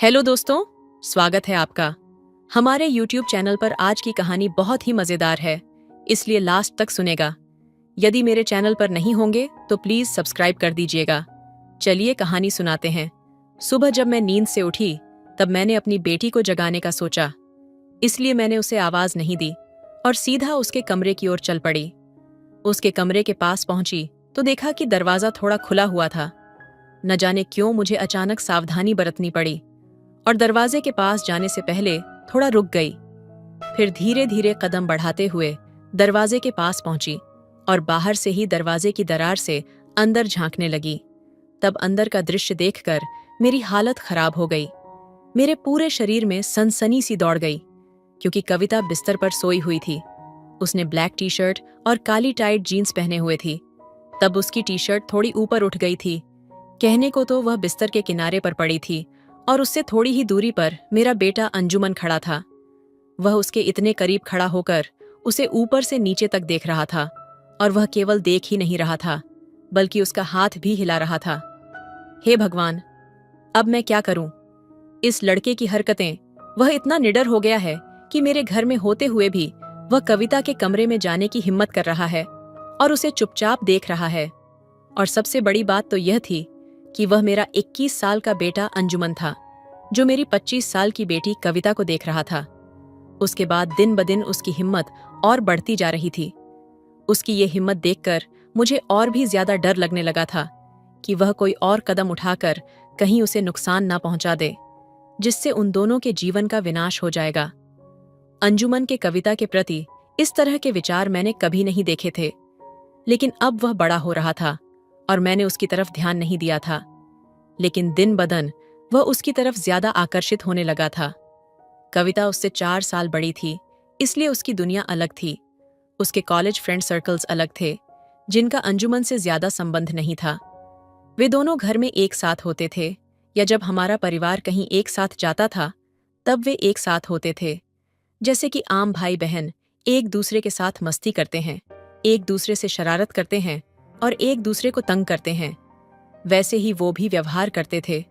Hello दोस्तों, स्वागत है आपका हमारे YouTube चैनल पर। आज की कहानी बहुत ही मजेदार है, इसलिए लास्ट तक सुनेगा। यदि मेरे चैनल पर नहीं होंगे तो प्लीज सब्सक्राइब कर दीजिएगा। चलिए कहानी सुनाते हैं। सुबह जब मैं नींद से उठी तब मैंने अपनी बेटी को जगाने का सोचा, इसलिए मैंने उसे आवाज नहीं दी और सीधा उसके कमरे की ओर चल पड़ी। उसके कमरे के पास पहुंची तो देखा कि दरवाजा थोड़ा खुला हुआ था। न जाने क्यों मुझे अचानक सावधानी बरतनी पड़ी और दरवाजे के पास जाने से पहले थोड़ा रुक गई। फिर धीरे धीरे कदम बढ़ाते हुए दरवाजे के पास पहुंची और बाहर से ही दरवाजे की दरार से अंदर झांकने लगी। तब अंदर का दृश्य देखकर मेरी हालत खराब हो गई। मेरे पूरे शरीर में सनसनी सी दौड़ गई, क्योंकि कविता बिस्तर पर सोई हुई थी। उसने ब्लैक टी शर्ट और काली टाइट जीन्स पहने हुए थी। तब उसकी टी शर्ट थोड़ी ऊपर उठ गई थी। कहने को तो वह बिस्तर के किनारे पर पड़ी थी और उससे थोड़ी ही दूरी पर मेरा बेटा अंजुमन खड़ा था। वह उसके इतने करीब खड़ा होकर उसे ऊपर से नीचे तक देख रहा था, और वह केवल देख ही नहीं रहा था बल्कि उसका हाथ भी हिला रहा था। हे भगवान, अब मैं क्या करूं? इस लड़के की हरकतें, वह इतना निडर हो गया है कि मेरे घर में होते हुए भी वह कविता के कमरे में जाने की हिम्मत कर रहा है और उसे चुपचाप देख रहा है। और सबसे बड़ी बात तो यह थी कि वह मेरा 21 साल का बेटा अंजुमन था, जो मेरी 25 साल की बेटी कविता को देख रहा था। उसके बाद दिन ब दिन उसकी हिम्मत और बढ़ती जा रही थी। उसकी ये हिम्मत देखकर मुझे और भी ज्यादा डर लगने लगा था कि वह कोई और कदम उठाकर कहीं उसे नुकसान ना पहुंचा दे, जिससे उन दोनों के जीवन का विनाश हो जाएगा। अंजुमन के कविता के प्रति इस तरह के विचार मैंने कभी नहीं देखे थे, लेकिन अब वह बड़ा हो रहा था और मैंने उसकी तरफ ध्यान नहीं दिया था। लेकिन दिन ब दिन वह उसकी तरफ ज्यादा आकर्षित होने लगा था। कविता उससे 4 साल बड़ी थी, इसलिए उसकी दुनिया अलग थी। उसके कॉलेज फ्रेंड सर्कल्स अलग थे, जिनका अंजुमन से ज्यादा संबंध नहीं था। वे दोनों घर में एक साथ होते थे, या जब हमारा परिवार कहीं एक साथ जाता था तब वे एक साथ होते थे। जैसे कि आम भाई बहन एक दूसरे के साथ मस्ती करते हैं, एक दूसरे से शरारत करते हैं और एक दूसरे को तंग करते हैं, वैसे ही वो भी व्यवहार करते थे।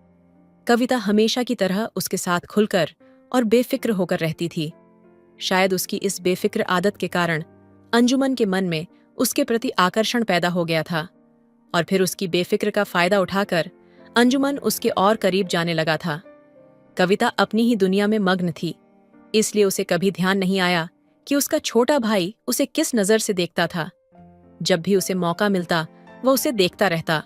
कविता हमेशा की तरह उसके साथ खुलकर और बेफिक्र होकर रहती थी। शायद उसकी इस बेफिक्र आदत के कारण अंजुमन के मन में उसके प्रति आकर्षण पैदा हो गया था, और फिर उसकी बेफिक्र का फायदा उठाकर अंजुमन उसके और करीब जाने लगा था। कविता अपनी ही दुनिया में मग्न थी, इसलिए उसे कभी ध्यान नहीं आया कि उसका छोटा भाई उसे किस नजर से देखता था। जब भी उसे मौका मिलता वह उसे देखता रहता,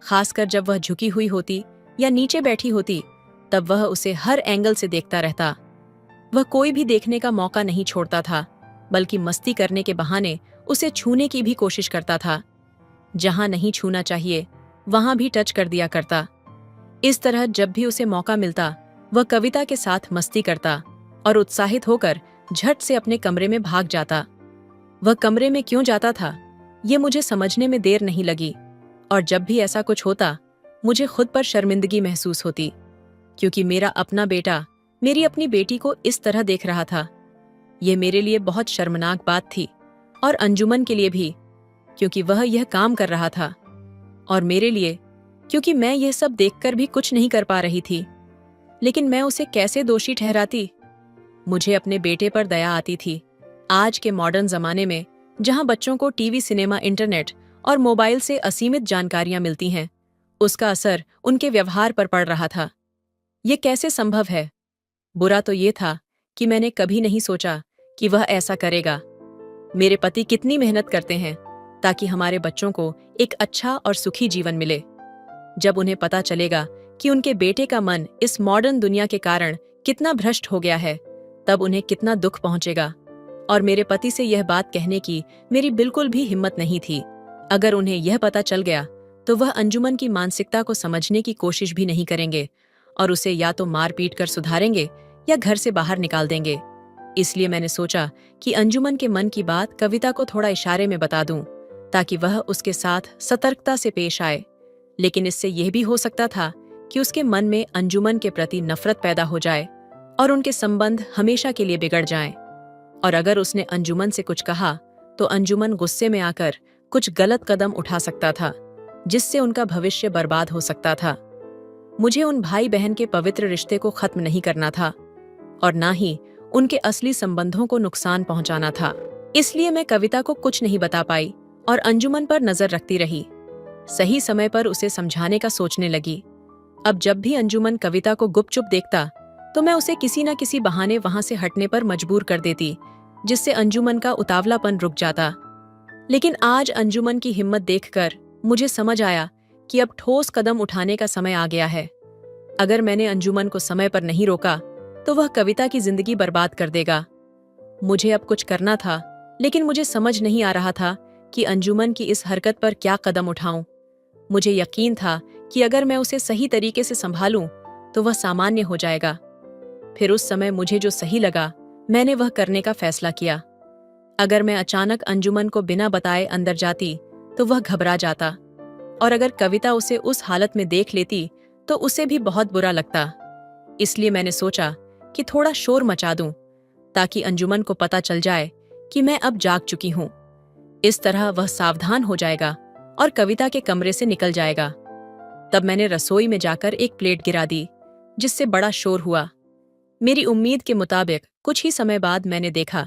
खासकर जब वह झुकी हुई होती या नीचे बैठी होती, तब वह उसे हर एंगल से देखता रहता। वह कोई भी देखने का मौका नहीं छोड़ता था, बल्कि मस्ती करने के बहाने उसे छूने की भी कोशिश करता था। जहां नहीं छूना चाहिए वहां भी टच कर दिया करता। इस तरह जब भी उसे मौका मिलता वह कविता के साथ मस्ती करता और उत्साहित होकर झट से अपने कमरे में भाग जाता। वह कमरे में क्यों जाता था ये मुझे समझने में देर नहीं लगी, और जब भी ऐसा कुछ होता मुझे खुद पर शर्मिंदगी महसूस होती, क्योंकि मेरा अपना बेटा मेरी अपनी बेटी को इस तरह देख रहा था। ये मेरे लिए बहुत शर्मनाक बात थी, और अंजुमन के लिए भी, क्योंकि वह यह काम कर रहा था, और मेरे लिए, क्योंकि मैं यह सब देखकर भी कुछ नहीं कर पा रही थी। लेकिन मैं उसे कैसे दोषी ठहराती? मुझे अपने बेटे पर दया आती थी। आज के मॉडर्न जमाने में, जहां बच्चों को टीवी, सिनेमा, इंटरनेट और मोबाइल से असीमित जानकारियां मिलती हैं, उसका असर उनके व्यवहार पर पड़ रहा था। ये कैसे संभव है? बुरा तो ये था कि मैंने कभी नहीं सोचा कि वह ऐसा करेगा। मेरे पति कितनी मेहनत करते हैं ताकि हमारे बच्चों को एक अच्छा और सुखी जीवन मिले। जब उन्हें पता चलेगा कि उनके बेटे का मन इस मॉडर्न दुनिया के कारण कितना भ्रष्ट हो गया है, तब उन्हें कितना दुख पहुंचेगा। और मेरे पति से यह बात कहने की मेरी बिल्कुल भी हिम्मत नहीं थी। अगर उन्हें यह पता चल गया तो वह अंजुमन की मानसिकता को समझने की कोशिश भी नहीं करेंगे और उसे या तो मार पीट कर सुधारेंगे या घर से बाहर निकाल देंगे। इसलिए मैंने सोचा कि अंजुमन के मन की बात कविता को थोड़ा इशारे में बता दूं, ताकि वह उसके साथ सतर्कता से पेश आए। लेकिन इससे यह भी हो सकता था कि उसके मन में अंजुमन के प्रति नफरत पैदा हो जाए और उनके संबंध हमेशा के लिए बिगड़ जाएं। और अगर उसने अंजुमन से कुछ कहा तो अंजुमन गुस्से में आकर कुछ गलत कदम उठा सकता था, जिससे उनका भविष्य बर्बाद हो सकता था। मुझे उन भाई बहन के पवित्र रिश्ते को खत्म नहीं करना था और ना ही उनके असली संबंधों को नुकसान पहुंचाना था। इसलिए मैं कविता को कुछ नहीं बता पाई और अंजुमन पर नजर रखती रही। सही समय पर उसे समझाने का सोचने लगी। अब जब भी अंजुमन कविता को गुपचुप देखता तो मैं उसे किसी न किसी बहाने वहां से हटने पर मजबूर कर देती, जिससे अंजुमन का उतावलापन रुक जाता। लेकिन आज अंजुमन की हिम्मत देखकर मुझे समझ आया कि अब ठोस कदम उठाने का समय आ गया है। अगर मैंने अंजुमन को समय पर नहीं रोका तो वह कविता की जिंदगी बर्बाद कर देगा। मुझे अब कुछ करना था, लेकिन मुझे समझ नहीं आ रहा था कि अंजुमन की इस हरकत पर क्या कदम उठाऊं। मुझे यकीन था कि अगर मैं उसे सही तरीके से संभालूं तो वह सामान्य हो जाएगा। फिर उस समय मुझे जो सही लगा मैंने वह करने का फैसला किया। अगर मैं अचानक अंजुमन को बिना बताए अंदर जाती तो वह घबरा जाता, और अगर कविता उसे उस हालत में देख लेती तो उसे भी बहुत बुरा लगता। इसलिए मैंने सोचा कि थोड़ा शोर मचा दूं ताकि अंजुमन को पता चल जाए कि मैं अब जाग चुकी हूं। इस तरह वह सावधान हो जाएगा और कविता के कमरे से निकल जाएगा। तब मैंने रसोई में जाकर एक प्लेट गिरा दी, जिससे बड़ा शोर हुआ। मेरी उम्मीद के मुताबिक कुछ ही समय बाद मैंने देखा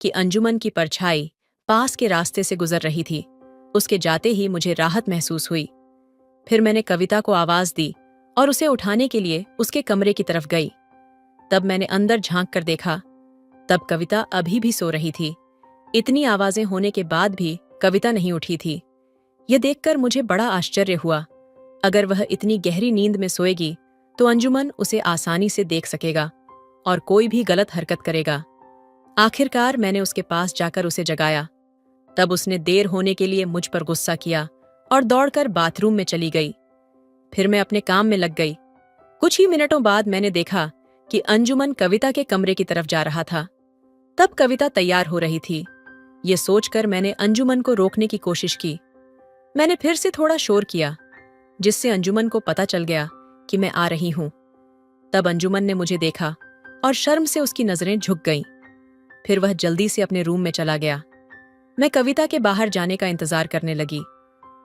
कि अंजुमन की परछाई पास के रास्ते से गुजर रही थी। उसके जाते ही मुझे राहत महसूस हुई। फिर मैंने कविता को आवाज दी और उसे उठाने के लिए उसके कमरे की तरफ गई। तब मैंने अंदर झांक कर देखा, तब कविता अभी भी सो रही थी। इतनी आवाजें होने के बाद भी कविता नहीं उठी थी। यह देखकर मुझे बड़ा आश्चर्य हुआ। अगर वह इतनी गहरी नींद में सोएगी तो अंजुमन उसे आसानी से देख सकेगा और कोई भी गलत हरकत करेगा। आखिरकार मैंने उसके पास जाकर उसे जगाया। तब उसने देर होने के लिए मुझ पर गुस्सा किया और दौड़कर बाथरूम में चली गई। फिर मैं अपने काम में लग गई। कुछ ही मिनटों बाद मैंने देखा कि अंजुमन कविता के कमरे की तरफ जा रहा था। तब कविता तैयार हो रही थी। ये सोचकर मैंने अंजुमन को रोकने की कोशिश की। मैंने फिर से थोड़ा शोर किया, जिससे अंजुमन को पता चल गया कि मैं आ रही हूं। तब अंजुमन ने मुझे देखा और शर्म से उसकी नजरें झुक गईं। फिर वह जल्दी से अपने रूम में चला गया। मैं कविता के बाहर जाने का इंतजार करने लगी।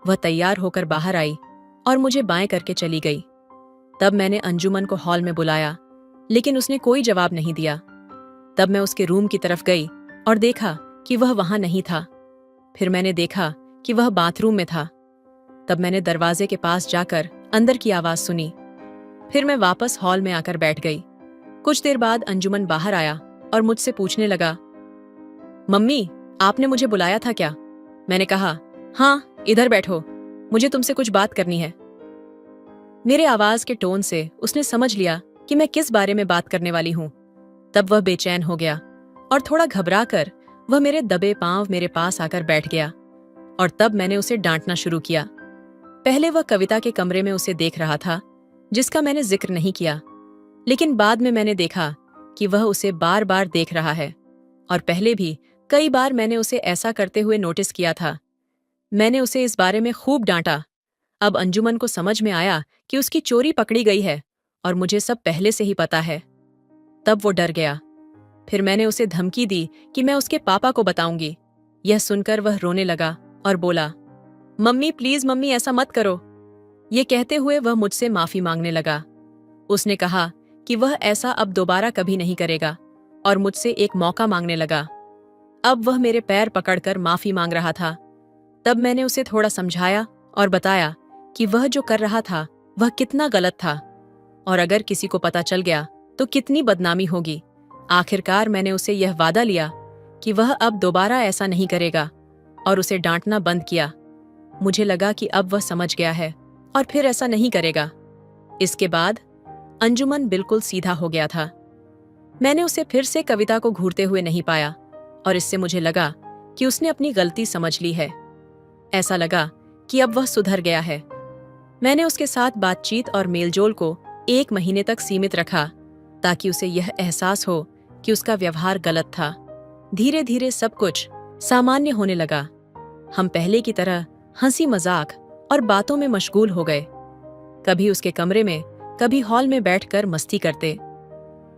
वह तैयार होकर बाहर आई और मुझे बाएं करके चली गई। तब मैंने अंजुमन को हॉल में बुलाया, लेकिन उसने कोई जवाब नहीं दिया। तब मैं उसके रूम की तरफ गई और देखा कि वह वहां नहीं था। फिर मैंने देखा कि वह बाथरूम में था। तब मैंने दरवाजे के पास जाकर अंदर की आवाज सुनी। फिर मैं वापस हॉल में आकर बैठ गई। कुछ देर बाद अंजुमन बाहर आया और मुझसे पूछने लगा, मम्मी, आपने मुझे बुलाया था क्या? मैंने कहा, हाँ, इधर बैठो, मुझे तुमसे कुछ बात करनी है। मेरे आवाज के टोन से उसने समझ लिया कि मैं किस बारे में बात करने वाली हूं। तब वह बेचैन हो गया और थोड़ा घबराकर वह मेरे दबे पांव मेरे पास आकर बैठ गया। और तब मैंने उसे डांटना शुरू किया। पहले वह कविता के कमरे में उसे देख रहा था, जिसका मैंने जिक्र नहीं किया, लेकिन बाद में मैंने देखा कि वह उसे बार बार देख रहा है। और पहले भी कई बार मैंने उसे ऐसा करते हुए नोटिस किया था। मैंने उसे इस बारे में खूब डांटा। अब अंजुमन को समझ में आया कि उसकी चोरी पकड़ी गई है और मुझे सब पहले से ही पता है। तब वो डर गया। फिर मैंने उसे धमकी दी कि मैं उसके पापा को बताऊंगी। यह सुनकर वह रोने लगा और बोला, मम्मी प्लीज मम्मी, ऐसा मत करो। ये कहते हुए वह मुझसे माफी मांगने लगा। उसने कहा कि वह ऐसा अब दोबारा कभी नहीं करेगा और मुझसे एक मौका मांगने लगा। अब वह मेरे पैर पकड़कर माफी मांग रहा था। तब मैंने उसे थोड़ा समझाया और बताया कि वह जो कर रहा था वह कितना गलत था और अगर किसी को पता चल गया तो कितनी बदनामी होगी। आखिरकार मैंने उसे यह वादा लिया कि वह अब दोबारा ऐसा नहीं करेगा और उसे डांटना बंद किया। मुझे लगा कि अब वह समझ गया है और फिर ऐसा नहीं करेगा। इसके बाद अंजुमन बिल्कुल सीधा हो गया था। मैंने उसे फिर से कविता को घूरते हुए नहीं पाया और इससे मुझे लगा कि उसने अपनी गलती समझ ली है। ऐसा लगा कि अब वह सुधर गया है। मैंने उसके साथ बातचीत और मेलजोल को 1 महीने तक सीमित रखा ताकि उसे यह एहसास हो कि उसका व्यवहार गलत था। धीरे धीरे सब कुछ सामान्य होने लगा। हम पहले की तरह हंसी मजाक और बातों में मशगूल हो गए। कभी उसके कमरे में, कभी हॉल में बैठकर मस्ती करते।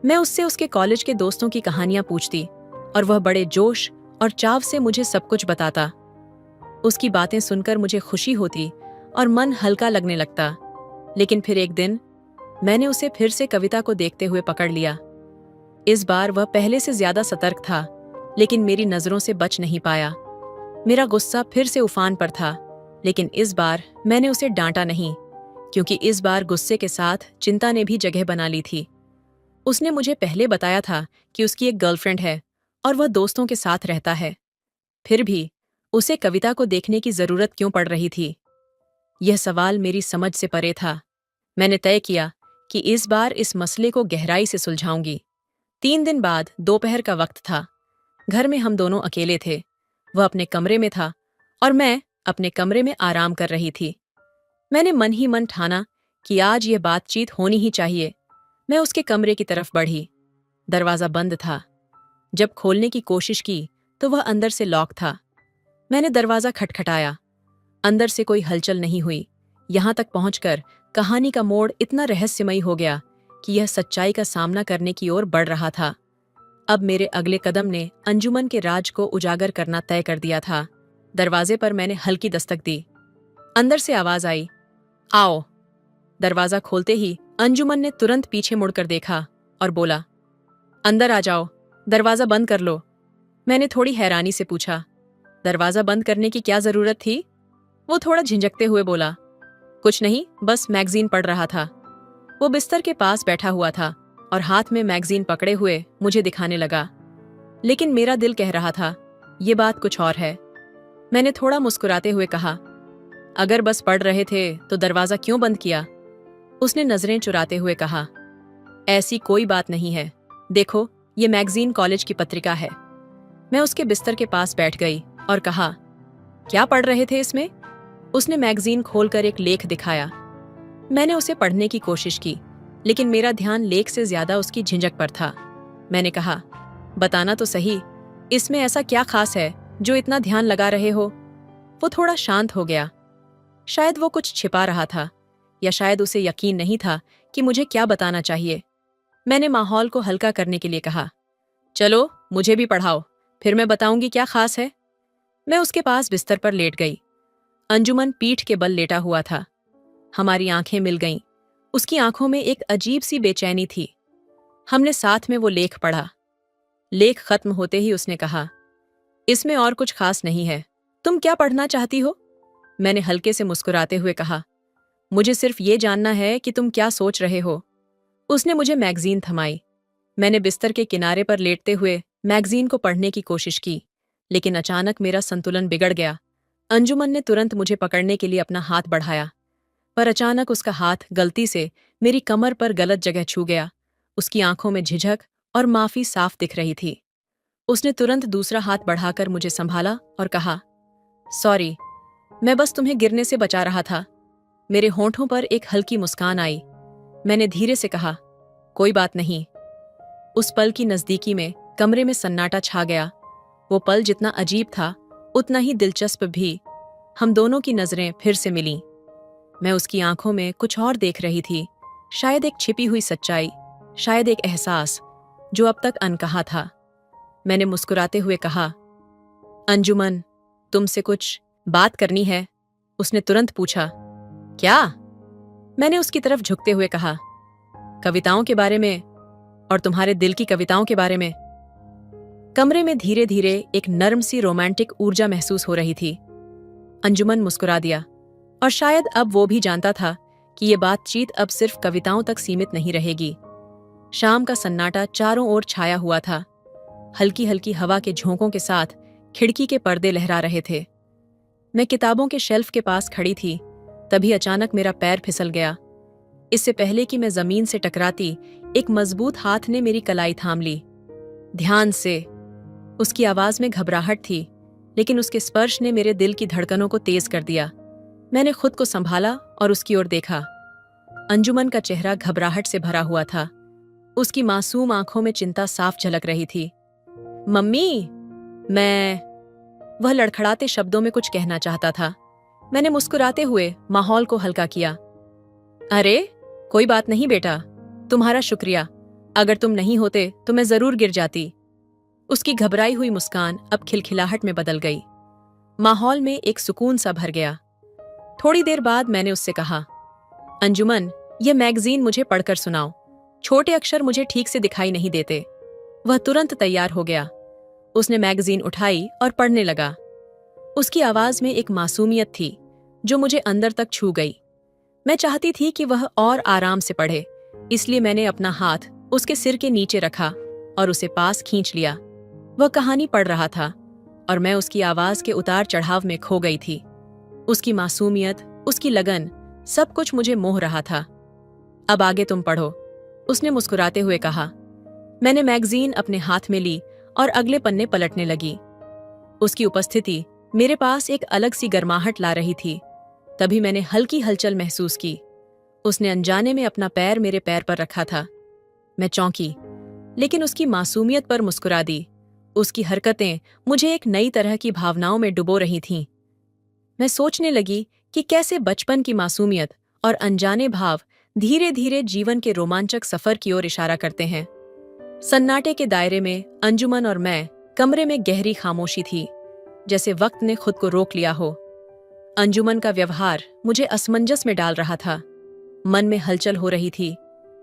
मैं उससे उसके कॉलेज के दोस्तों की कहानियां पूछती और वह बड़े जोश और चाव से मुझे सब कुछ बताता। उसकी बातें सुनकर मुझे खुशी होती और मन हल्का लगने लगता। लेकिन फिर एक दिन मैंने उसे फिर से कविता को देखते हुए पकड़ लिया। इस बार वह पहले से ज्यादा सतर्क था, लेकिन मेरी नजरों से बच नहीं पाया। मेरा गुस्सा फिर से उफान पर था, लेकिन इस बार मैंने उसे डांटा नहीं, क्योंकि इस बार गुस्से के साथ चिंता ने भी जगह बना ली थी। उसने मुझे पहले बताया था कि उसकी एक गर्लफ्रेंड है और वह दोस्तों के साथ रहता है। फिर भी उसे कविता को देखने की जरूरत क्यों पड़ रही थी? यह सवाल मेरी समझ से परे था। मैंने तय किया कि इस बार इस मसले को गहराई से सुलझाऊंगी। 3 दिन बाद दोपहर का वक्त था। घर में हम दोनों अकेले थे। वह अपने कमरे में था और मैं अपने कमरे में आराम कर रही थी। मैंने मन ही मन ठाना कि आज यह बातचीत होनी ही चाहिए। मैं उसके कमरे की तरफ बढ़ी। दरवाजा बंद था। जब खोलने की कोशिश की तो वह अंदर से लॉक था। मैंने दरवाजा खटखटाया। अंदर से कोई हलचल नहीं हुई। यहां तक पहुंचकर कहानी का मोड़ इतना रहस्यमयी हो गया कि यह सच्चाई का सामना करने की ओर बढ़ रहा था। अब मेरे अगले कदम ने अंजुमन के राज को उजागर करना तय कर दिया था। दरवाजे पर मैंने हल्की दस्तक दी। अंदर से आवाज आई, आओ। दरवाजा खोलते ही अंजुमन ने तुरंत पीछे मुड़कर देखा और बोला, अंदर आ जाओ, दरवाजा बंद कर लो। मैंने थोड़ी हैरानी से पूछा, दरवाजा बंद करने की क्या जरूरत थी? वो थोड़ा झिंझकते हुए बोला, कुछ नहीं, बस मैगजीन पढ़ रहा था। वो बिस्तर के पास बैठा हुआ था और हाथ में मैगजीन पकड़े हुए मुझे दिखाने लगा। लेकिन मेरा दिल कह रहा था, ये बात कुछ और है। मैंने थोड़ा मुस्कुराते हुए कहा, अगर बस पढ़ रहे थे तो दरवाजा क्यों बंद किया? उसने नजरें चुराते हुए कहा, ऐसी कोई बात नहीं है। देखो, ये मैगजीन कॉलेज की पत्रिका है। मैं उसके बिस्तर के पास बैठ गई और कहा, क्या पढ़ रहे थे इसमें? उसने मैगजीन खोलकर एक लेख दिखाया। मैंने उसे पढ़ने की कोशिश की, लेकिन मेरा ध्यान लेख से ज्यादा उसकी झिंझक पर था। मैंने कहा, बताना तो सही, इसमें ऐसा क्या खास है जो इतना ध्यान लगा रहे हो? वो थोड़ा शांत हो गया। शायद वो कुछ छिपा रहा था, या शायद उसे यकीन नहीं था कि मुझे क्या बताना चाहिए। मैंने माहौल को हल्का करने के लिए कहा, चलो मुझे भी पढ़ाओ, फिर मैं बताऊंगी क्या खास है। मैं उसके पास बिस्तर पर लेट गई। अंजुमन पीठ के बल लेटा हुआ था। हमारी आंखें मिल गईं। उसकी आंखों में एक अजीब सी बेचैनी थी। हमने साथ में वो लेख पढ़ा। लेख खत्म होते ही उसने कहा, इसमें और कुछ खास नहीं है। तुम क्या पढ़ना चाहती हो? मैंने हल्के से मुस्कुराते हुए कहा, मुझे सिर्फ ये जानना है कि तुम क्या सोच रहे हो। उसने मुझे मैगजीन थमाई। मैंने बिस्तर के किनारे पर लेटते हुए मैगजीन को पढ़ने की कोशिश की, लेकिन अचानक मेरा संतुलन बिगड़ गया। अंजुमन ने तुरंत मुझे पकड़ने के लिए अपना हाथ बढ़ाया, पर अचानक उसका हाथ गलती से मेरी कमर पर गलत जगह छू गया। उसकी आंखों में झिझक और माफी साफ दिख रही थी। उसने तुरंत दूसरा हाथ बढ़ाकर मुझे संभाला और कहा, सॉरी, मैं बस तुम्हें गिरने से बचा रहा था। मेरे होंठों पर एक हल्की मुस्कान आई। मैंने धीरे से कहा, कोई बात नहीं। उस पल की नजदीकी में कमरे में सन्नाटा छा गया। वो पल जितना अजीब था, उतना ही दिलचस्प भी। हम दोनों की नजरें फिर से मिलीं। मैं उसकी आंखों में कुछ और देख रही थी, शायद एक छिपी हुई सच्चाई, शायद एक एहसास जो अब तक अनकहा था। मैंने मुस्कुराते हुए कहा, अंजुमन, तुमसे कुछ बात करनी है। उसने तुरंत पूछा, क्या? मैंने उसकी तरफ झुकते हुए कहा, कविताओं के बारे में, और तुम्हारे दिल की कविताओं के बारे में। कमरे में धीरे धीरे एक नर्म सी रोमांटिक ऊर्जा महसूस हो रही थी। अंजुमन मुस्कुरा दिया, और शायद अब वो भी जानता था कि ये बातचीत अब सिर्फ कविताओं तक सीमित नहीं रहेगी। शाम का सन्नाटा चारों ओर छाया हुआ था। हल्की हल्की हवा के झोंकों के साथ खिड़की के पर्दे लहरा रहे थे। मैं किताबों के शेल्फ के पास खड़ी थी, तभी अचानक मेरा पैर फिसल गया। इससे पहले कि मैं जमीन से टकराती, एक मजबूत हाथ ने मेरी कलाई थाम ली। ध्यान से। उसकी आवाज में घबराहट थी, लेकिन उसके स्पर्श ने मेरे दिल की धड़कनों को तेज कर दिया। मैंने खुद को संभाला और उसकी ओर देखा। अंजुमन का चेहरा घबराहट से भरा हुआ था। उसकी मासूम आंखों में चिंता साफ झलक रही थी। मम्मी, वह लड़खड़ाते शब्दों में कुछ कहना चाहता था। मैंने मुस्कुराते हुए माहौल को हल्का किया। अरे, कोई बात नहीं बेटा, तुम्हारा शुक्रिया। अगर तुम नहीं होते तो मैं जरूर गिर जाती। उसकी घबराई हुई मुस्कान अब खिलखिलाहट में बदल गई। माहौल में एक सुकून सा भर गया। थोड़ी देर बाद मैंने उससे कहा, अंजुमन, यह मैगजीन मुझे पढ़कर सुनाओ। छोटे अक्षर मुझे ठीक से दिखाई नहीं देते। वह तुरंत तैयार हो गया। उसने मैगजीन उठाई और पढ़ने लगा। उसकी आवाज में एक मासूमियत थी जो मुझे अंदर तक छू गई। मैं चाहती थी कि वह और आराम से पढ़े, इसलिए मैंने अपना हाथ उसके सिर के नीचे रखा और उसे पास खींच लिया। वह कहानी पढ़ रहा था और मैं उसकी आवाज के उतार चढ़ाव में खो गई थी। उसकी मासूमियत, उसकी लगन, सब कुछ मुझे मोह रहा था। अब आगे तुम पढ़ो, उसने मुस्कुराते हुए कहा। मैंने मैगजीन अपने हाथ में ली और अगले पन्ने पलटने लगी। उसकी उपस्थिति मेरे पास एक अलग सी गर्माहट ला रही थी। तभी मैंने हल्की हलचल महसूस की। उसने अनजाने में अपना पैर मेरे पैर पर रखा था। मैं चौंकी, लेकिन उसकी मासूमियत पर मुस्कुरा दी। उसकी हरकतें मुझे एक नई तरह की भावनाओं में डुबो रही थीं। मैं सोचने लगी कि कैसे बचपन की मासूमियत और अनजाने भाव धीरे धीरे जीवन के रोमांचक सफर की ओर इशारा करते हैं। सन्नाटे के दायरे में अंजुमन और मैं, कमरे में गहरी खामोशी थी, जैसे वक्त ने खुद को रोक लिया हो। अंजुमन का व्यवहार मुझे असमंजस में डाल रहा था। मन में हलचल हो रही थी,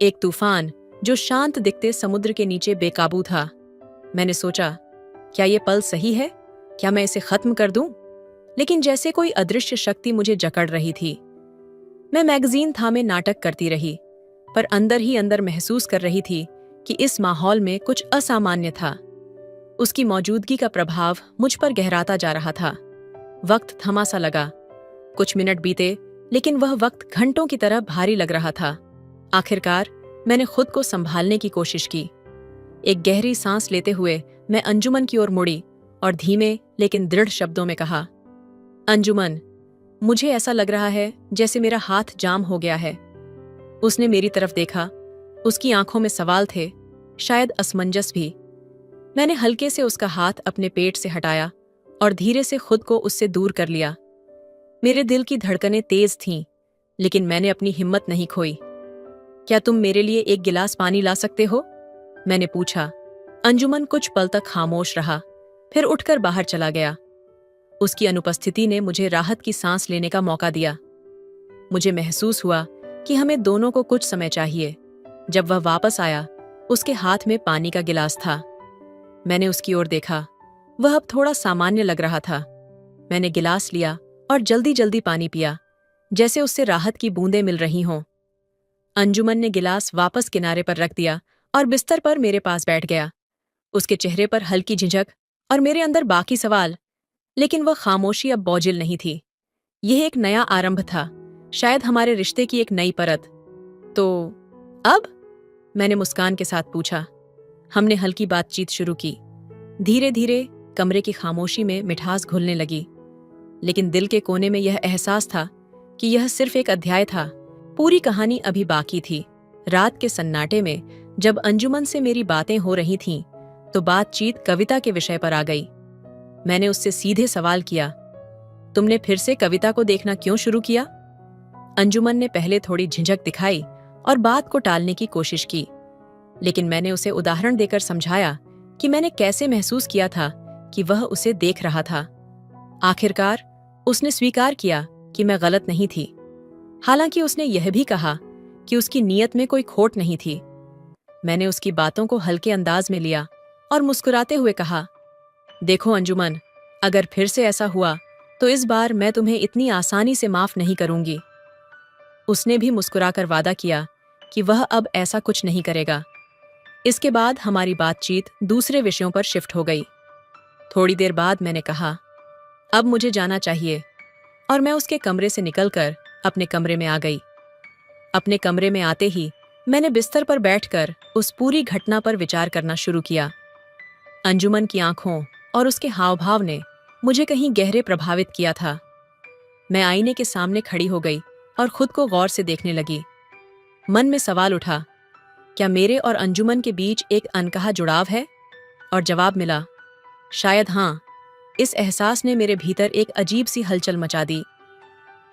एक तूफान जो शांत दिखते समुद्र के नीचे बेकाबू था। मैंने सोचा, क्या ये पल सही है? क्या मैं इसे खत्म कर दूं? लेकिन जैसे कोई अदृश्य शक्ति मुझे जकड़ रही थी। मैं मैगजीन थामे नाटक करती रही, पर अंदर ही अंदर महसूस कर रही थी कि इस माहौल में कुछ असामान्य था। उसकी मौजूदगी का प्रभाव मुझ पर गहराता जा रहा था। वक्त थमा सा लगा। कुछ मिनट बीते, लेकिन वह वक्त घंटों की तरह भारी लग रहा था। आखिरकार मैंने खुद को संभालने की कोशिश की। एक गहरी सांस लेते हुए मैं अंजुमन की ओर मुड़ी और धीमे लेकिन दृढ़ शब्दों में कहा, अंजुमन, मुझे ऐसा लग रहा है जैसे मेरा हाथ जाम हो गया है। उसने मेरी तरफ देखा। उसकी आंखों में सवाल थे, शायद असमंजस भी। मैंने हल्के से उसका हाथ अपने पेट से हटाया और धीरे से खुद को उससे दूर कर लिया। मेरे दिल की धड़कनें तेज थीं, लेकिन मैंने अपनी हिम्मत नहीं खोई। क्या तुम मेरे लिए एक गिलास पानी ला सकते हो? मैंने पूछा। अंजुमन कुछ पल तक खामोश रहा, फिर उठकर बाहर चला गया। उसकी अनुपस्थिति ने मुझे राहत की सांस लेने का मौका दिया। मुझे महसूस हुआ कि हमें दोनों को कुछ समय चाहिए। जब वह वापस आया, उसके हाथ में पानी का गिलास था। मैंने उसकी ओर देखा। वह अब थोड़ा सामान्य लग रहा था। मैंने गिलास लिया और जल्दी जल्दी पानी पिया, जैसे उससे राहत की बूंदें मिल रही हों। अंजुमन ने गिलास वापस किनारे पर रख दिया और बिस्तर पर मेरे पास बैठ गया। उसके चेहरे पर हल्की झिझक और मेरे अंदर बाकी सवाल, लेकिन वह खामोशी अब बोझिल नहीं थी। यह एक नया आरंभ था, शायद हमारे रिश्ते की एक नई परत। तो अब? मैंने मुस्कान के साथ पूछा। हमने हल्की बातचीत शुरू की। धीरे धीरे कमरे की खामोशी में मिठास घुलने लगी, लेकिन दिल के कोने में यह एहसास था कि यह सिर्फ एक अध्याय था। पूरी कहानी अभी बाकी थी। रात के सन्नाटे में जब अंजुमन से मेरी बातें हो रही थीं, तो बातचीत कविता के विषय पर आ गई। मैंने उससे सीधे सवाल किया, तुमने फिर से कविता को देखना क्यों शुरू किया? अंजुमन ने पहले थोड़ी झिझक दिखाई और बात को टालने की कोशिश की, लेकिन मैंने उसे उदाहरण देकर समझाया कि मैंने कैसे महसूस किया था कि वह उसे देख रहा था। आखिरकार उसने स्वीकार किया कि मैं गलत नहीं थी। हालांकि उसने यह भी कहा कि उसकी नीयत में कोई खोट नहीं थी। मैंने उसकी बातों को हल्के अंदाज में लिया और मुस्कुराते हुए कहा, देखो अंजुमन, अगर फिर से ऐसा हुआ तो इस बार मैं तुम्हें इतनी आसानी से माफ नहीं करूंगी। उसने भी मुस्कुराकर वादा किया कि वह अब ऐसा कुछ नहीं करेगा। इसके बाद हमारी बातचीत दूसरे विषयों पर शिफ्ट हो गई। थोड़ी देर बाद मैंने कहा, अब मुझे जाना चाहिए, और मैं उसके कमरे से निकलकर अपने कमरे में आ गई। अपने कमरे में आते ही मैंने बिस्तर पर बैठकर उस पूरी घटना पर विचार करना शुरू किया। अंजुमन की आंखों और उसके हाव-भाव ने मुझे कहीं गहरे प्रभावित किया था। मैं आईने के सामने खड़ी हो गई और खुद को गौर से देखने लगी। मन में सवाल उठा, क्या मेरे और अंजुमन के बीच एक अनकहा जुड़ाव है? और जवाब मिला, शायद हाँ। इस एहसास ने मेरे भीतर एक अजीब सी हलचल मचा दी।